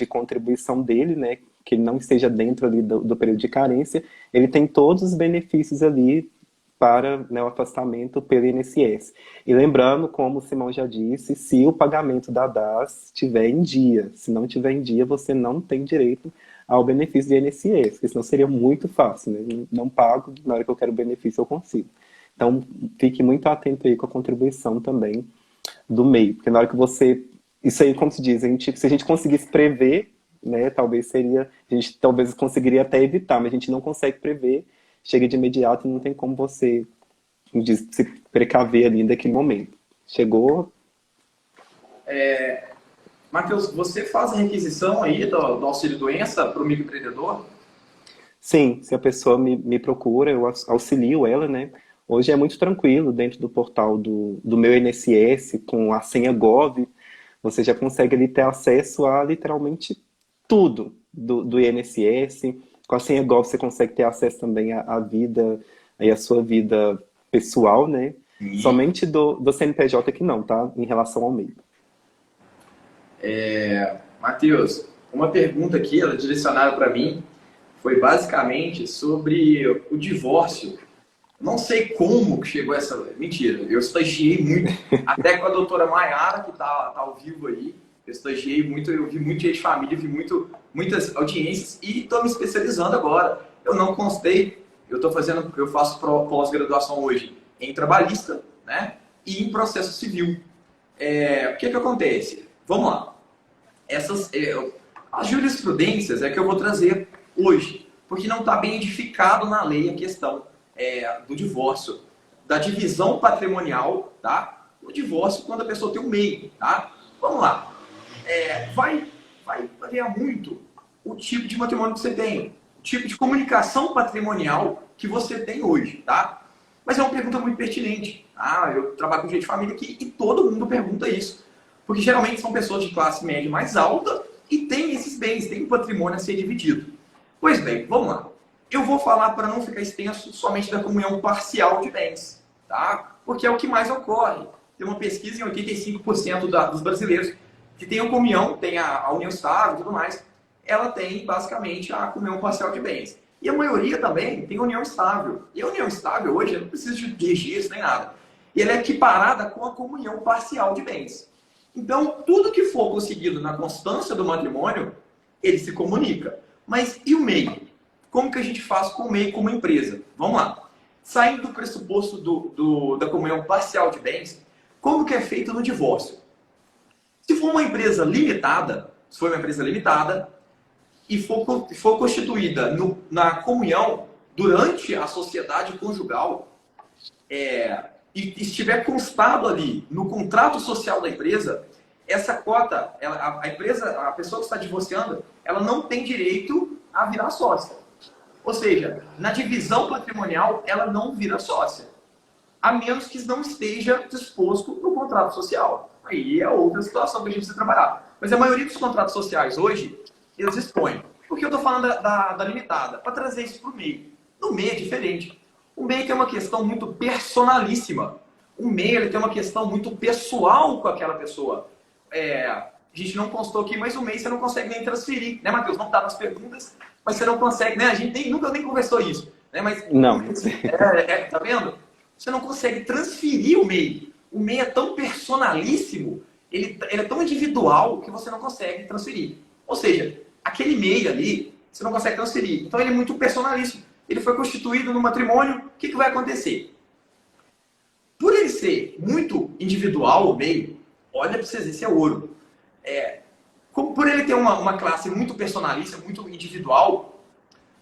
contribuição dele, né, que ele não esteja dentro ali do período de carência, ele tem todos os benefícios ali para, né, o afastamento pelo INSS. E lembrando, como o Simão já disse, se o pagamento da DAS estiver em dia. Se não estiver em dia, você não tem direito ao benefício do INSS, porque senão seria muito fácil, né? Não pago, na hora que eu quero o benefício eu consigo. Então, fique muito atento aí com a contribuição também do MEI, porque na hora que você... Isso aí, como se diz, se a gente conseguisse prever, né, talvez a gente talvez conseguiria até evitar, mas a gente não consegue prever, chega de imediato e não tem como você, como diz, se precaver ali naquele momento. Chegou... Matheus, você faz a requisição aí do auxílio doença para o microempreendedor? Sim, se a pessoa me procura, eu auxilio ela, né? Hoje é muito tranquilo dentro do portal do meu INSS, com a senha Gov, você já consegue ali ter acesso a literalmente tudo do INSS. Com a senha Gov você consegue ter acesso também à vida, aí à sua vida pessoal, né? Sim. Somente do CNPJ que não, tá? Em relação ao MEI. Matheus, uma pergunta aqui, ela direcionada para mim, foi basicamente sobre o divórcio. Não sei como que chegou essa... Mentira, eu estagiei muito, até com a doutora Maiara, que tá ao vivo aí, eu estagiei muito, eu vi muito gente de família, vi muitas audiências e estou me especializando agora. Eu não constei, eu faço pós-graduação hoje em trabalhista, né, e em processo civil. O que acontece? Vamos lá. As jurisprudências é que eu vou trazer hoje, porque não está bem edificado na lei a questão do divórcio, da divisão patrimonial, tá? O divórcio quando a pessoa tem um MEI, tá? Vamos lá. Vai variar muito o tipo de patrimônio que você tem, o tipo de comunicação patrimonial que você tem hoje, tá? Mas é uma pergunta muito pertinente. Eu trabalho com gente de família aqui e todo mundo pergunta isso. Porque geralmente são pessoas de classe média mais alta e têm esses bens, têm um patrimônio a ser dividido. Pois bem, vamos lá. Eu vou falar, para não ficar extenso, somente da comunhão parcial de bens, tá? Porque é o que mais ocorre. Tem uma pesquisa em 85% dos brasileiros que tem a comunhão, tem a união estável e tudo mais, ela tem basicamente a comunhão parcial de bens. E a maioria também tem união estável. E a união estável hoje não precisa de registro nem nada. E ela é equiparada com a comunhão parcial de bens. Então, tudo que for conseguido na constância do matrimônio, ele se comunica. Mas e o MEI? Como que a gente faz com o MEI como empresa? Vamos lá. Saindo do pressuposto da comunhão parcial de bens, como que é feito no divórcio? Se for uma empresa limitada, e for constituída na comunhão durante a sociedade conjugal, e estiver constado ali no contrato social da empresa, essa cota, a pessoa que está divorciando, ela não tem direito a virar sócia. Ou seja, na divisão patrimonial, ela não vira sócia, a menos que não esteja disposto no contrato social. Aí é outra situação que a gente precisa trabalhar. Mas a maioria dos contratos sociais hoje, eles expõem. Por que eu estou falando da limitada? Para trazer isso para o MEI. No MEI é diferente. O MEI tem uma questão muito personalíssima. O MEI ele tem uma questão muito pessoal com aquela pessoa. A gente não constou aqui, mas o MEI você não consegue nem transferir. Né, Matheus? Não está nas perguntas, mas você não consegue. Né? A gente nunca nem conversou isso. Né? Mas, Não. tá vendo? Você não consegue transferir o MEI. O MEI é tão personalíssimo, ele é tão individual que você não consegue transferir. Ou seja, aquele MEI ali, você não consegue transferir. Então ele é muito personalíssimo. Ele foi constituído no matrimônio, o que vai acontecer? Por ele ser muito individual, o MEI, olha para vocês, esse é ouro. Por ele ter uma classe muito personalista, muito individual,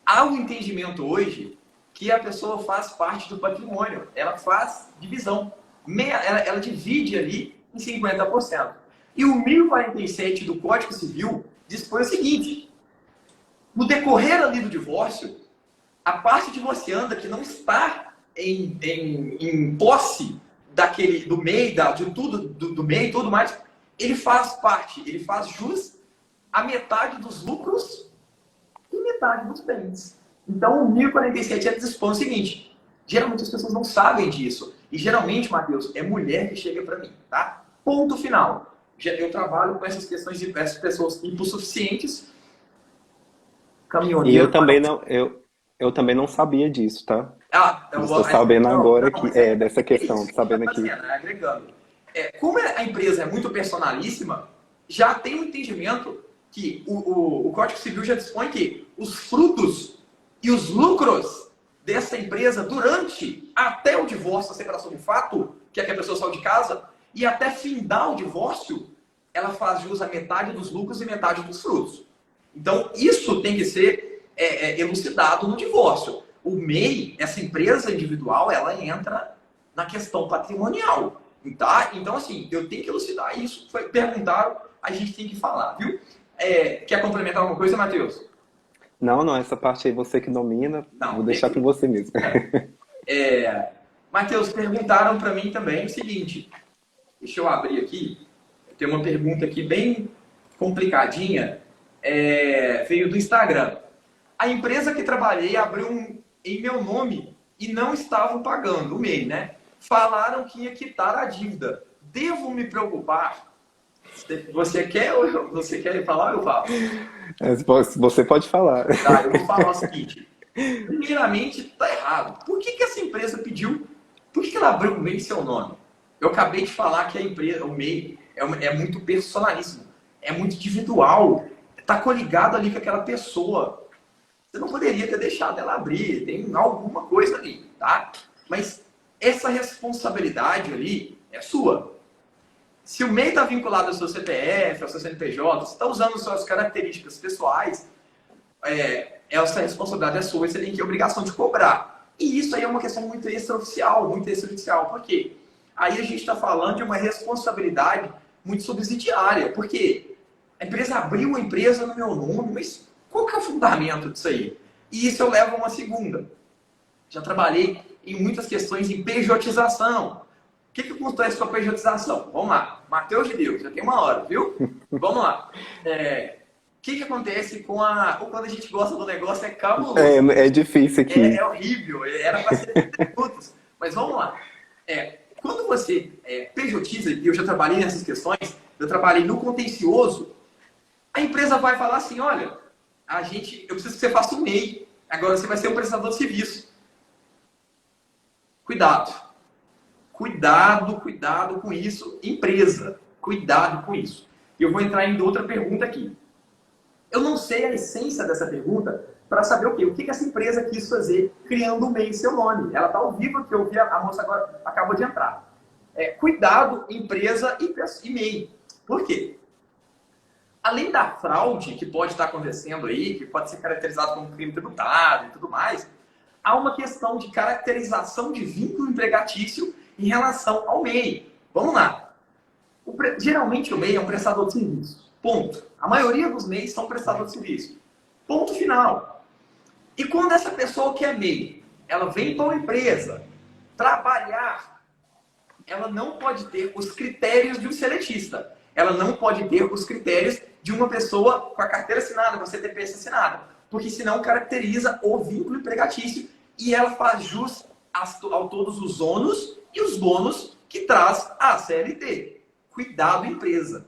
há um entendimento hoje que a pessoa faz parte do patrimônio. Ela faz divisão. Ela divide ali em 50%. E o 1047 do Código Civil dispõe o seguinte: no decorrer ali do divórcio, a parte divorcianda que não está em posse do MEI, de tudo, do MEI e tudo mais, ele faz parte, ele faz jus a metade dos lucros e metade dos bens. Então, o 1047 dispõe o seguinte: geralmente as pessoas não sabem disso. E geralmente, Matheus, é mulher que chega para mim, tá? Ponto final. Eu trabalho com essas questões de pessoas hipossuficientes, caminhoneiro. E eu também não sabia disso, tá? Eu estou sabendo agora dessa questão, sabendo aqui. Agregando. Como a empresa é muito personalíssima, já tem um entendimento que o Código Civil já dispõe que os frutos e os lucros dessa empresa durante até o divórcio, a separação de fato, que é que a pessoa saiu de casa, e até findar o divórcio, ela faz jus a metade dos lucros e metade dos frutos. Então, isso tem que ser elucidado no divórcio. O MEI, essa empresa individual, ela entra na questão patrimonial. Tá? Então, assim, eu tenho que elucidar isso. Perguntaram, a gente tem que falar, viu? Quer complementar alguma coisa, Matheus? Não, essa parte aí você que domina, vou deixar com você mesmo. Matheus, perguntaram para mim também o seguinte, deixa eu abrir aqui, tem uma pergunta aqui bem complicadinha, veio do Instagram. A empresa que trabalhei abriu em meu nome e não estavam pagando o MEI, né? Falaram que ia quitar a dívida. Devo me preocupar? Você quer falar ou eu falo? Você pode falar. Tá, eu vou falar o seguinte. Primeiramente, está errado. Por que essa empresa pediu? Por que ela abriu o MEI em seu nome? Eu acabei de falar que a empresa, o MEI, é muito personalíssimo. É muito individual. Está coligado ali com aquela pessoa. Você não poderia ter deixado ela abrir. Tem alguma coisa ali, tá? Mas essa responsabilidade ali é sua. Se o MEI está vinculado ao seu CPF, ao seu CNPJ, você está usando suas características pessoais, essa responsabilidade é sua e você tem que ter a obrigação de cobrar. E isso aí é uma questão muito extraoficial, muito extrajudicial. Por quê? Aí a gente está falando de uma responsabilidade muito subsidiária. Por quê? A empresa abriu uma empresa no meu nome, mas qual que é o fundamento disso aí? E isso eu levo a uma segunda. Já trabalhei em muitas questões em pejotização. O que acontece com a pejotização? Vamos lá. Mateus de Deus, já tem uma hora, viu? Vamos lá. O que acontece quando a gente gosta do negócio? É cabuloso. É difícil aqui. É horrível. Era para ser 30 minutos. Mas vamos lá. Quando você pejotiza, e eu já trabalhei nessas questões, eu trabalhei no contencioso, a empresa vai falar assim, olha, eu preciso que você faça um MEI. Agora você vai ser um prestador de serviço. Cuidado. Cuidado com isso, empresa. Cuidado com isso. E eu vou entrar em outra pergunta aqui. Eu não sei a essência dessa pergunta para saber o quê? O que essa empresa quis fazer criando um MEI em seu nome. Ela está ao vivo, que eu vi, a moça agora acabou de entrar. Cuidado, empresa e MEI. Por quê? Além da fraude que pode estar acontecendo aí, que pode ser caracterizado como crime tributário e tudo mais, há uma questão de caracterização de vínculo empregatício em relação ao MEI. Vamos lá. Geralmente o MEI é um prestador de serviço. Ponto. A maioria dos MEIs são prestadores de serviço. Ponto final. E quando essa pessoa que é MEI, ela vem para uma empresa trabalhar, ela não pode ter os critérios de um seletista. Ela não pode ter os critérios de uma pessoa com a carteira assinada, com a CTPS assinada. Porque senão caracteriza o vínculo empregatício e ela faz jus a todos os ônus e os bônus que traz a CLT. Cuidado, empresa.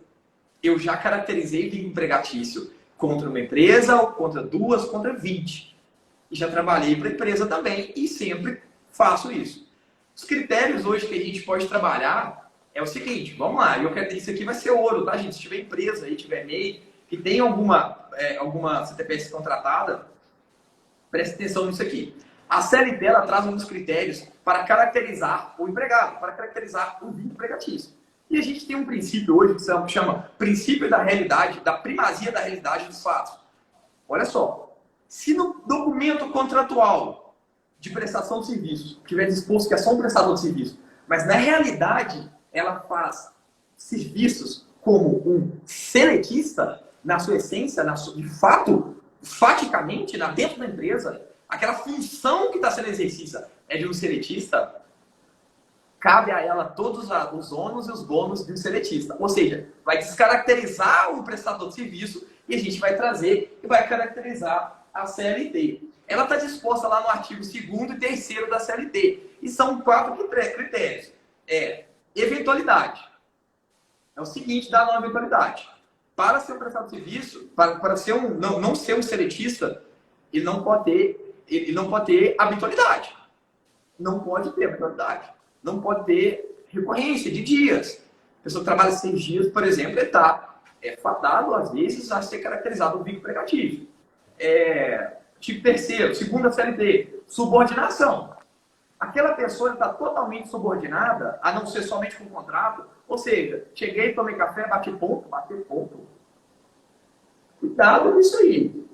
Eu já caracterizei vínculo empregatício contra uma empresa, ou contra duas, contra 20. E já trabalhei para empresa também e sempre faço isso. Os critérios hoje que a gente pode trabalhar é o seguinte, vamos lá, isso aqui vai ser ouro, tá, gente? Se tiver empresa aí, tiver MEI, que tem alguma CTPS contratada, preste atenção nisso aqui. A CLT, ela traz alguns critérios para caracterizar o empregado, para caracterizar o vínculo empregatício. E a gente tem um princípio hoje que se chama princípio da realidade, da primazia da realidade dos fatos. Olha só, se no documento contratual de prestação de serviço tiver disposto que é só um prestador de serviço, mas na realidade ela faz serviços como um seletista, na sua essência, de fato, faticamente, dentro da empresa, aquela função que está sendo exercida é de um seletista, cabe a ela todos os ônus e os bônus de um seletista. Ou seja, vai descaracterizar o prestador de serviço e a gente vai trazer e vai caracterizar a CLT. Ela está disposta lá no artigo 2º e 3º da CLT. E são 4 critérios. Eventualidade. É o seguinte da não eventualidade. Para ser um prestador de serviço, para ser não ser um seletista, ele não pode ter habitualidade. Não pode ter habitualidade. Não pode ter recorrência de dias. A pessoa que trabalha 6 dias, por exemplo, ele está fadado, às vezes, a ser caracterizado no vínculo empregatício. Tipo terceiro, segunda CLT, subordinação. Aquela pessoa está totalmente subordinada, a não ser somente com contrato. Ou seja, cheguei, tomei café, bati ponto, bater ponto. Cuidado com isso aí.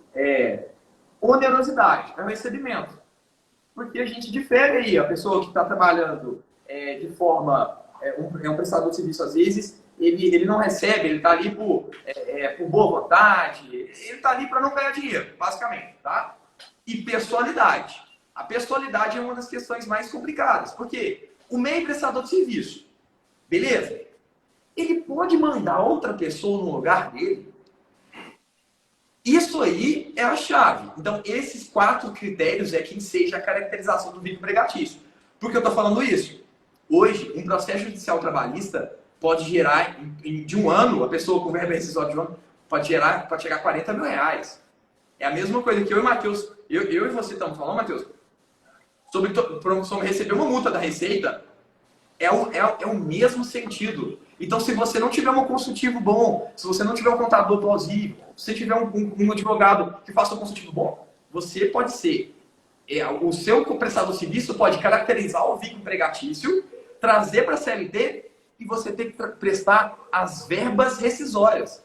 Onerosidade, é o recebimento. Porque a gente difere aí, a pessoa que está trabalhando de forma... um prestador de serviço, às vezes, ele não recebe, ele está ali por boa vontade, ele está ali para não ganhar dinheiro, basicamente, tá? E pessoalidade. A pessoalidade é uma das questões mais complicadas, porque o MEI prestador de serviço, beleza? Ele pode mandar outra pessoa no lugar dele. Isso aí é a chave. Então, esses 4 critérios é que enseja a caracterização do vínculo empregatício. Por que eu estou falando isso? Hoje, um processo judicial trabalhista pode gerar, de um ano, a pessoa com verba rescisória de um ano, pode chegar a 40 mil reais. É a mesma coisa que eu e o Matheus, eu e você estamos falando, Matheus, sobre receber uma multa da Receita, é o mesmo sentido. Então, se você não tiver um consultivo bom, se você não tiver um contador plausível, se você tiver um advogado que faça um consultivo bom, você pode ser. O seu prestador de serviço pode caracterizar o vínculo empregatício, trazer para a CLT e você tem que prestar as verbas rescisórias.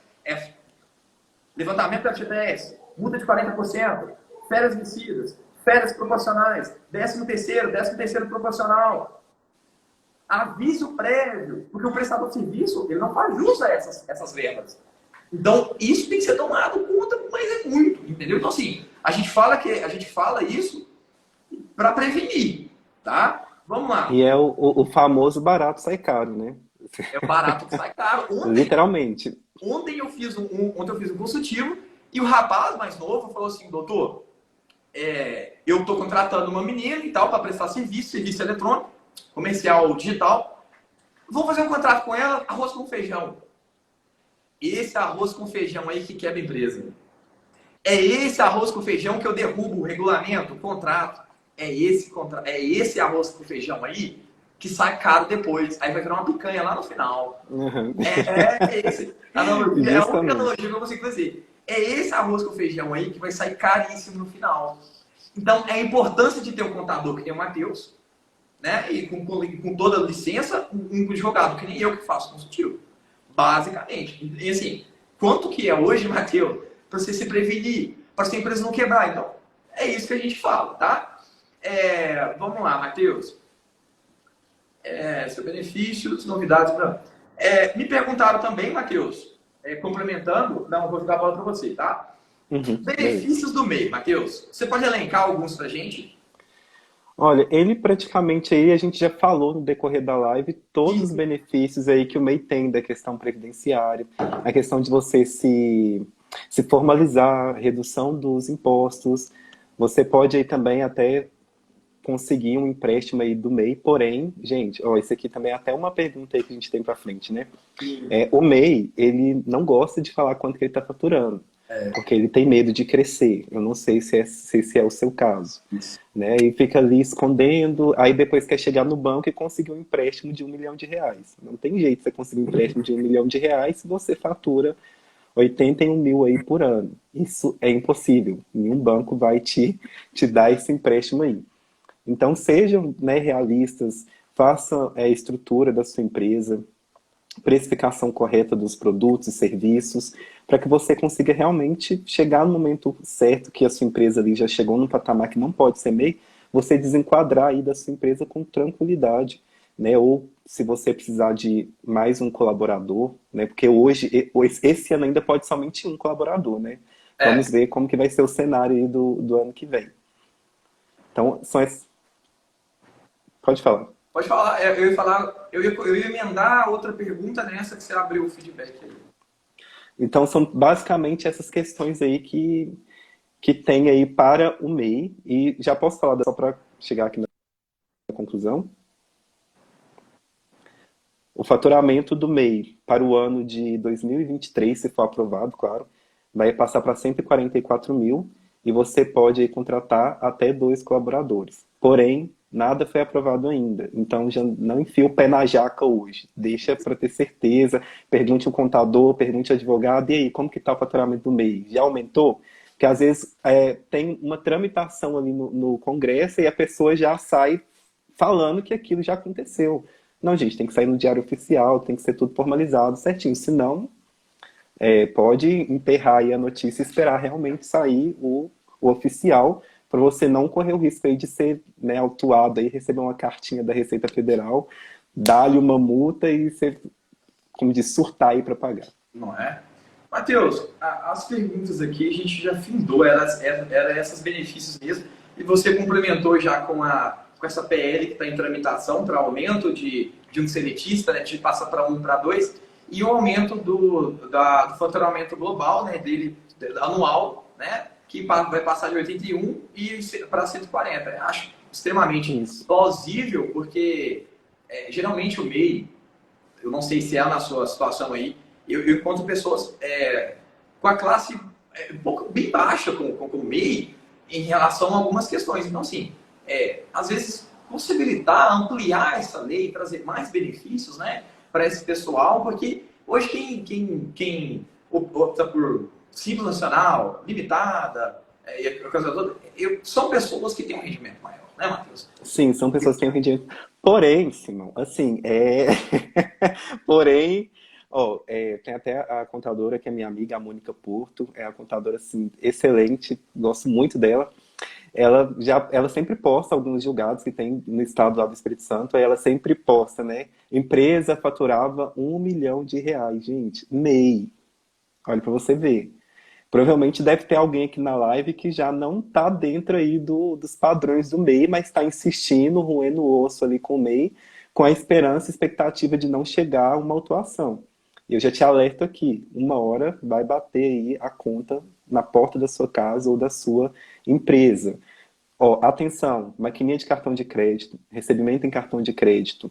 Levantamento da FGTS, multa de 40%, férias vencidas, férias proporcionais, 13º proporcional. Aviso prévio, porque o prestador de serviço ele não faz jus a essas verbas. Então, isso tem que ser tomado conta, mas é muito, entendeu? Então, assim, a gente fala isso para prevenir, tá? Vamos lá. E é o famoso barato sai caro, né? É o barato que sai caro. Literalmente. Ontem eu fiz um consultivo e o rapaz mais novo falou assim, doutor, eu estou contratando uma menina e tal para prestar serviço eletrônico, comercial digital. Vou fazer um contrato com ela, arroz com feijão. Esse arroz com feijão aí que quebra a empresa. É esse arroz com feijão que eu derrubo o regulamento, o contrato. É esse arroz com feijão aí que sai caro depois. Aí vai virar uma picanha lá no final. Uhum. É esse. É uma analogia que eu consigo fazer. É esse arroz com feijão aí que vai sair caríssimo no final. Então, é a importância de ter um contador que tem o Matheus, né? E com toda a licença, um advogado que nem eu que faço consultivo. Basicamente. E assim, quanto que é hoje, Matheus, para você se prevenir, para sua empresa não quebrar? Então, é isso que a gente fala, tá? Vamos lá, Matheus. Seus benefícios, novidades. Me perguntaram também, Matheus, complementando, não, vou jogar a bola para você, tá? Uhum, beleza. Benefícios do MEI, Matheus. Você pode elencar alguns pra gente? Olha, ele praticamente aí, a gente já falou no decorrer da live, todos os Isso. benefícios aí que o MEI tem da questão previdenciária, a questão de você se formalizar, redução dos impostos. Você pode aí também até conseguir um empréstimo aí do MEI, porém, gente, ó, isso aqui também é até uma pergunta aí que a gente tem para frente, né? Sim. O MEI, ele não gosta de falar quanto que ele está faturando, É, porque ele tem medo de crescer. Eu não sei se é o seu caso, isso. né? E fica ali escondendo, aí depois quer chegar no banco e conseguir um empréstimo de R$ 1 milhão. Não tem jeito de você conseguir um empréstimo de R$ 1 milhão se você fatura 81 mil aí por ano. Isso é impossível. Nenhum banco vai te dar esse empréstimo aí. Então, sejam, né, realistas, façam a estrutura da sua empresa, precificação correta dos produtos e serviços, para que você consiga realmente chegar no momento certo que a sua empresa ali já chegou num patamar que não pode ser MEI, você desenquadrar aí da sua empresa com tranquilidade, né? Ou se você precisar de mais um colaborador, né? Porque hoje, esse ano ainda pode somente um colaborador, né? É, Vamos ver como que vai ser o cenário aí do ano que vem. Então, são esses... Pode falar. pode falar. Eu ia falar, eu ia emendar outra pergunta nessa que você abriu o feedback aí. Então, são basicamente essas questões aí que tem aí para o MEI. E já posso falar, só para chegar aqui na conclusão, o faturamento do MEI para o ano de 2023, se for aprovado, claro, vai passar para 144 mil e você pode aí contratar até 2 colaboradores. Porém, nada foi aprovado ainda, então já não enfia o pé na jaca hoje. Deixa para ter certeza, pergunte o contador, pergunte o advogado, e aí, como que está o faturamento do MEI? Já aumentou? Porque às vezes tem uma tramitação ali no Congresso e a pessoa já sai falando que aquilo já aconteceu. Não, gente, tem que sair no diário oficial, tem que ser tudo formalizado certinho. Senão, pode enterrar aí a notícia e esperar realmente sair o oficial, para você não correr o risco aí de ser, né, autuado aí, receber uma cartinha da Receita Federal, dar-lhe uma multa e você, como diz, surtar aí para pagar. Não é? Matheus, as perguntas aqui a gente já findou, eram esses benefícios mesmo, e você complementou já com essa PL que está em tramitação para aumento de um seletista, né, de passar para um para dois, e o aumento do faturamento global, né, dele anual, né, que vai passar de 81 e para 140. Eu acho extremamente Isso. plausível, porque geralmente o MEI, eu não sei se é na sua situação aí, eu encontro pessoas com a classe um pouco bem baixa com o MEI em relação a algumas questões. Então, assim, às vezes, possibilitar, ampliar essa lei, trazer mais benefícios, né, para esse pessoal, porque hoje quem opta por Simples Nacional, Limitada, são pessoas que têm um rendimento maior, né, Matheus? Sim, são pessoas que têm um rendimento. Porém, Simão, assim, porém, ó, tem até a contadora que é minha amiga, a Mônica Porto, é a contadora, assim, excelente, gosto muito dela. Ela sempre posta alguns julgados que tem no estado lá do Espírito Santo, aí ela sempre posta, né? Empresa faturava R$ 1 milhão, gente, MEI. Olha para você ver. Provavelmente deve ter alguém aqui na live que já não tá dentro aí dos padrões do MEI, mas está insistindo, roendo o osso ali com o MEI, com a esperança e expectativa de não chegar a uma autuação. E eu já te alerto aqui, uma hora vai bater aí a conta na porta da sua casa ou da sua empresa. Ó, atenção, maquininha de cartão de crédito, recebimento em cartão de crédito.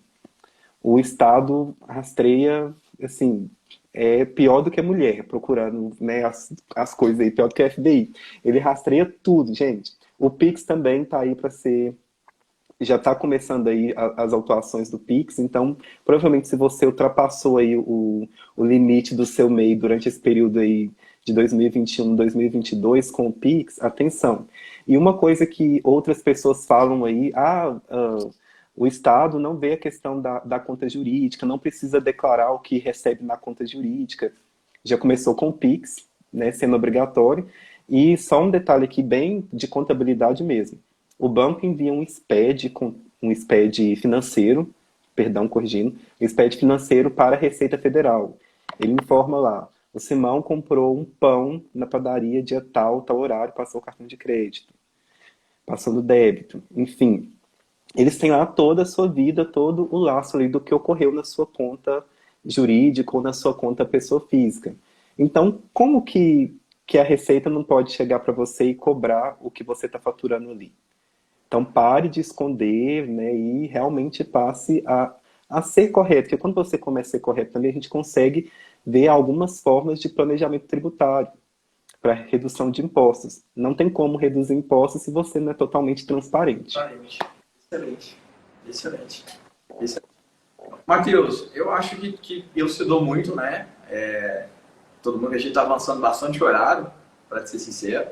O Estado rastreia, assim, é pior do que a mulher, procurando, né, as coisas aí, pior do que a FBI. Ele rastreia tudo, gente. O Pix também está aí para ser. Já está começando aí as autuações do Pix, então provavelmente se você ultrapassou aí o limite do seu MEI durante esse período aí de 2021, 2022 com o Pix, atenção. E uma coisa que outras pessoas falam aí, o Estado não vê a questão da conta jurídica, não precisa declarar o que recebe na conta jurídica. Já começou com o Pix, né, sendo obrigatório. E só um detalhe aqui, bem de contabilidade mesmo. O banco envia um SPED financeiro, perdão, corrigindo, um SPED financeiro para a Receita Federal. Ele informa lá, O Simão comprou um pão na padaria dia tal, tal horário, passou o cartão de crédito, passou no débito, enfim. Eles têm lá toda a sua vida, todo o laço ali do que ocorreu na sua conta jurídica ou na sua conta pessoa física. Então, como que a Receita não pode chegar para você e cobrar o que você está faturando ali? Então, pare de esconder, né, e realmente passe a ser correto. Porque quando você começa a ser correto também, a gente consegue ver algumas formas de planejamento tributário para redução de impostos. Não tem como reduzir impostos se você não é totalmente transparente. Excelente. Excelente. Excelente. Excelente. Matheus, eu acho que elucidou muito, né? Todo mundo, a gente está avançando bastante horário, para ser sincero.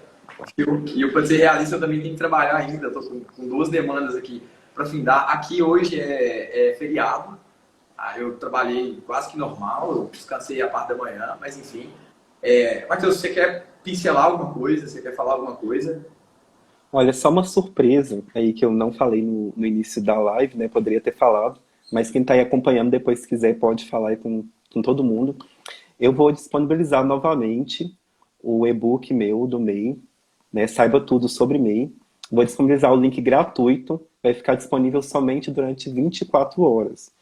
E eu, para ser realista, eu também tenho que trabalhar ainda. Estou com duas demandas aqui para findar. Aqui hoje é feriado. Eu trabalhei quase que normal, eu descansei a parte da manhã, mas enfim. Matheus, você quer pincelar alguma coisa? Você quer falar alguma coisa? Olha, só uma surpresa aí que eu não falei no início da live, né? Poderia ter falado, mas quem está aí acompanhando depois, se quiser, pode falar aí com todo mundo. Eu vou disponibilizar novamente o e-book meu do MEI, né? Saiba tudo sobre MEI. Vou disponibilizar o link gratuito, vai ficar disponível somente durante 24 horas.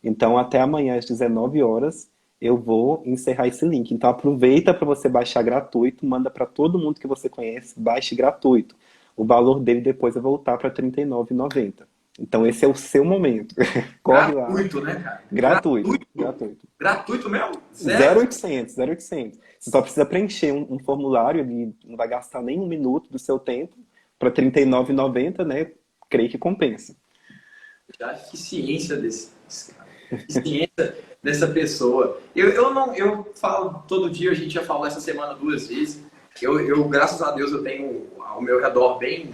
Então, até amanhã às 19 horas, eu vou encerrar esse link. Então, aproveita para você baixar gratuito, manda para todo mundo que você conhece, baixe gratuito. O valor dele depois vai voltar para R$ 39,90. Então, esse é o seu momento. Corre lá. Gratuito, né, cara? Gratuito, Gratuito? gratuito. Gratuito mesmo? Sério? 0800, 0800. Você só precisa preencher um formulário ali, não vai gastar nem um minuto do seu tempo, para R$ 39,90, né? Creio que compensa. Já que ciência desse cara. Que ciência dessa pessoa. Eu falo todo dia, a gente já falou essa semana 2 vezes. Graças a Deus, eu tenho ao meu redor bem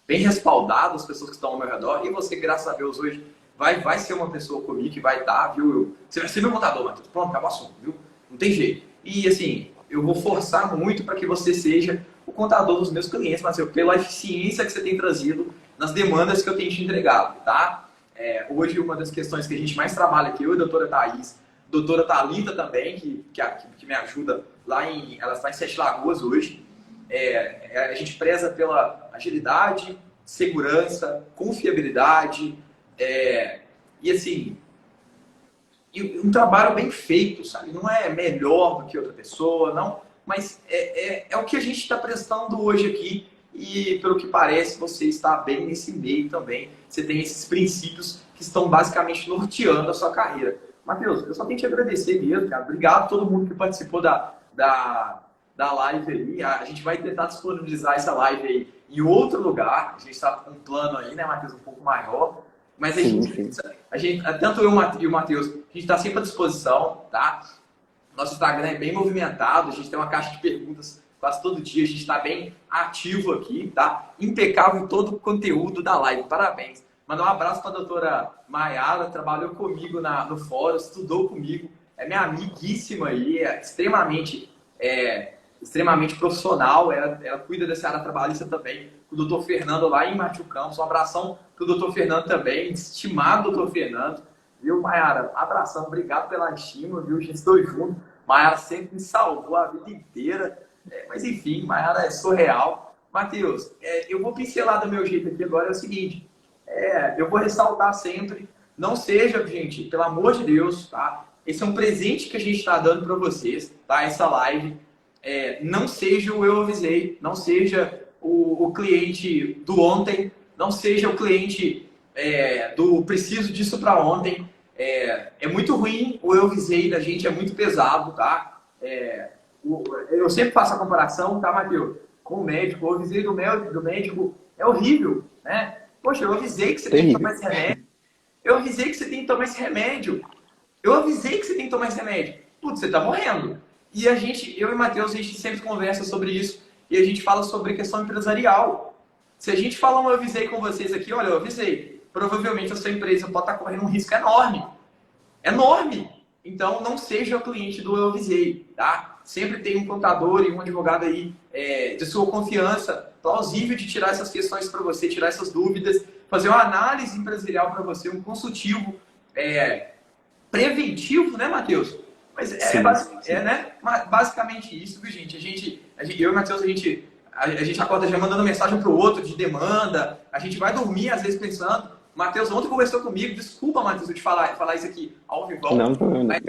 respaldado, as pessoas que estão ao meu redor. E você, graças a Deus, hoje vai ser uma pessoa comigo que vai estar, viu? Você vai ser meu contador, Matheus. Pronto, acabou o assunto, viu? Não tem jeito. E assim, eu vou forçar muito para que você seja o contador dos meus clientes, Matheus, pela eficiência que você tem trazido nas demandas que eu tenho te entregado, tá? Hoje, uma das questões que a gente mais trabalha aqui, eu e a doutora Thaís, doutora Thalita também, que me ajuda ela está em Sete Lagoas hoje. A gente preza pela agilidade, segurança, confiabilidade, e assim, um trabalho bem feito, sabe? Não é melhor do que outra pessoa, não, mas é o que a gente está prestando hoje aqui. E, pelo que parece, você está bem nesse meio também. Você tem esses princípios que estão basicamente norteando a sua carreira. Matheus, eu só tenho que te agradecer mesmo, cara. Obrigado a todo mundo que participou da live aí. A gente vai tentar disponibilizar essa live aí em outro lugar. A gente está com um plano aí, né, Matheus, um pouco maior. Mas tanto eu e o Matheus, a gente está sempre à disposição, tá? Nosso Instagram é bem movimentado, a gente tem uma caixa de perguntas quase todo dia, a gente está bem ativo aqui, tá? Impecável em todo o conteúdo da live, parabéns. Mandar um abraço para a doutora Maiara, trabalhou comigo no fórum, estudou comigo, é minha amiguíssima aí, extremamente profissional, ela cuida dessa área trabalhista também, o doutor Fernando lá em Matiu Campos, um abração para o doutor Fernando também, estimado doutor Fernando, viu, Maiara? Abração, obrigado pela estima, viu, a gente estou junto, Maiara sempre me salvou a vida inteira, mas enfim, Maiara é surreal. Matheus, eu vou pincelar do meu jeito aqui agora, é o seguinte, eu vou ressaltar sempre, não seja, gente, pelo amor de Deus, tá? Esse é um presente que a gente está dando para vocês, tá? Essa live, não seja o eu avisei, não seja o cliente do ontem, não seja o cliente do preciso disso para ontem. É muito ruim, o eu avisei da gente é muito pesado, tá? Eu sempre faço a comparação, tá, Matheus? Com o médico, eu avisei do médico, é horrível, né? Poxa, eu avisei que você tem que tomar esse remédio. Eu avisei que você tem que tomar esse remédio. Eu avisei que você tem que tomar esse remédio. Putz, você tá morrendo. E eu e o Matheus, a gente sempre conversa sobre isso. E a gente fala sobre questão empresarial. Se a gente fala eu avisei com vocês aqui, olha, eu avisei. Provavelmente a sua empresa pode estar correndo um risco enorme. Enorme. Então, não seja o cliente do eu avisei, tá? Sempre tem um contador e um advogado aí de sua confiança, plausível de tirar essas questões para você, tirar essas dúvidas, fazer uma análise empresarial para você, um consultivo preventivo, né, Matheus? Mas Sim, sim. né? Basicamente isso, viu, gente? Eu e o Matheus, a gente acorda já mandando mensagem pro outro de demanda, a gente vai dormir às vezes pensando. Matheus ontem conversou comigo, desculpa, Matheus, eu te falar isso aqui ao vivo, Não, não. mas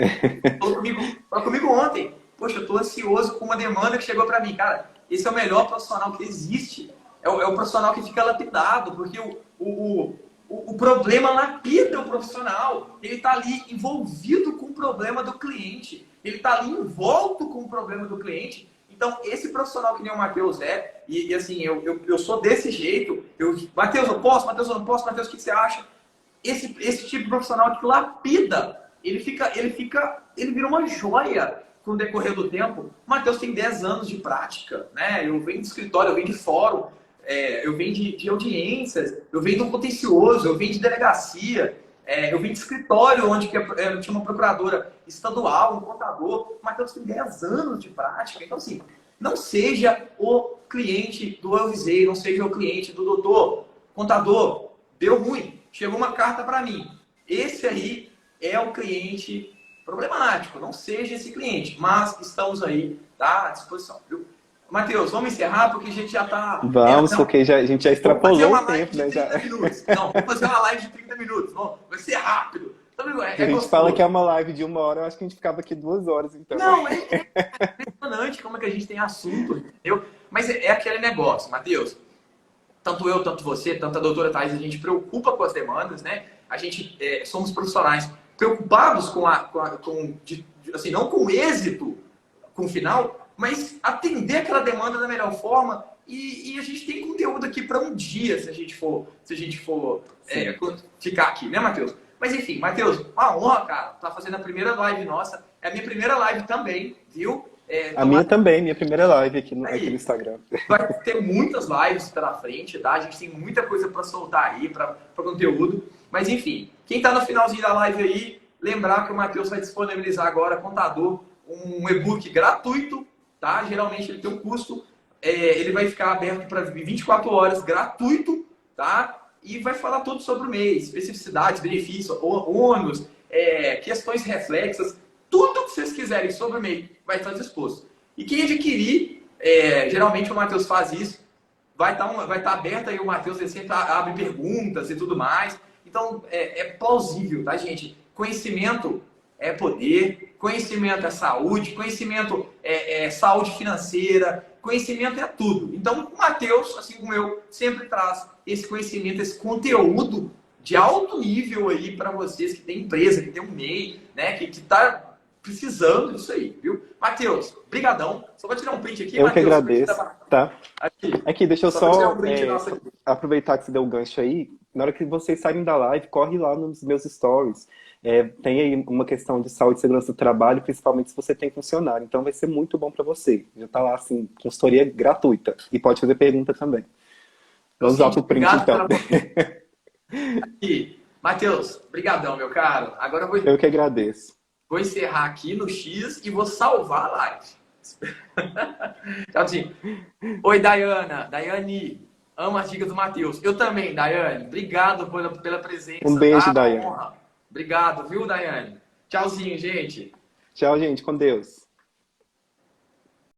falou comigo ontem. Poxa, eu tô ansioso com uma demanda que chegou para mim. Cara, esse é o melhor profissional que existe. É o profissional que fica lapidado, porque o problema lapida o profissional. Ele está ali envolvido com o problema do cliente. Ele está ali envolto com o problema do cliente. Então, esse profissional que nem o Matheus e assim, eu sou desse jeito. Matheus, eu posso? Matheus, eu não posso? Matheus, o que você acha? Esse tipo de profissional que lapida, ele vira uma joia com o decorrer do tempo. O Matheus tem 10 anos de prática, né? Eu venho de escritório, eu venho de fórum, eu venho de audiências, eu venho do contencioso, eu venho de delegacia, eu venho de escritório onde tinha uma procuradora estadual, um contador. O Matheus tem 10 anos de prática. Então, assim, não seja o cliente do eu avisei, não seja o cliente do doutor, contador, deu ruim, chegou uma carta para mim. Esse aí é o cliente problemático, não seja esse cliente, mas estamos aí, tá, à disposição, viu? Matheus, vamos encerrar porque a gente já está... Vamos, porque a gente já extrapolou o tempo, né? Já. Minutos. Não, vamos fazer uma live de 30 minutos, não, vai ser rápido. Então, a gente gostoso. Fala que é uma live de 1 hora, eu acho que a gente ficava aqui 2 horas, então. Não, é impressionante como é que a gente tem assunto, entendeu? Mas é aquele negócio, Matheus. Tanto eu, tanto você, tanto a doutora Thais, a gente preocupa com as demandas, né? A gente somos profissionais preocupados assim, não com o êxito, com o final, mas atender aquela demanda da melhor forma. E a gente tem conteúdo aqui para um dia, se a gente for ficar aqui, né, Matheus? Mas enfim, Matheus, uma honra, cara, tá fazendo a primeira live nossa. É a minha primeira live também, viu? A minha também, minha primeira live aqui no Instagram. Vai ter muitas lives pela frente, tá? A gente tem muita coisa para soltar aí, para conteúdo. Mas enfim, quem tá no finalzinho da live aí, lembrar que o Matheus vai disponibilizar agora, Contador, um e-book gratuito, tá? Geralmente ele tem um custo, ele vai ficar aberto para 24 horas, gratuito, tá? E vai falar tudo sobre o mês, especificidades, benefícios, ônus, questões reflexas, tudo que vocês quiserem sobre o MEI vai estar disposto. E quem adquirir, geralmente o Matheus faz isso, vai estar aberto aí, o Matheus sempre abre perguntas e tudo mais. Então, é plausível, tá, gente? Conhecimento é poder, conhecimento é saúde, conhecimento é saúde financeira, conhecimento é tudo. Então, o Matheus, assim como eu, sempre traz esse conhecimento, esse conteúdo de alto nível aí para vocês que tem empresa, que tem um MEI, né, que está precisando disso aí, viu? Matheus, brigadão. Só vou tirar um print aqui, eu Matheus. Que agradeço, tá? Aqui, deixa eu só um aproveitar que você deu o gancho aí. Na hora que vocês saírem da live, corre lá nos meus stories. Tem aí uma questão de saúde e segurança do trabalho, principalmente se você tem funcionário. Então vai ser muito bom para você. Já tá lá, assim, consultoria gratuita. E pode fazer pergunta também. Vamos lá pro print, então. Aqui. Matheus, brigadão, meu caro. Agora eu que agradeço. Vou encerrar aqui no X e vou salvar a live. Tchauzinho. Oi, Daiane. Amo as dicas do Matheus. Eu também, Daiane. Obrigado pela presença. Um beijo, Daiane. Obrigado, viu, Daiane? Tchauzinho, gente. Tchau, gente. Com Deus.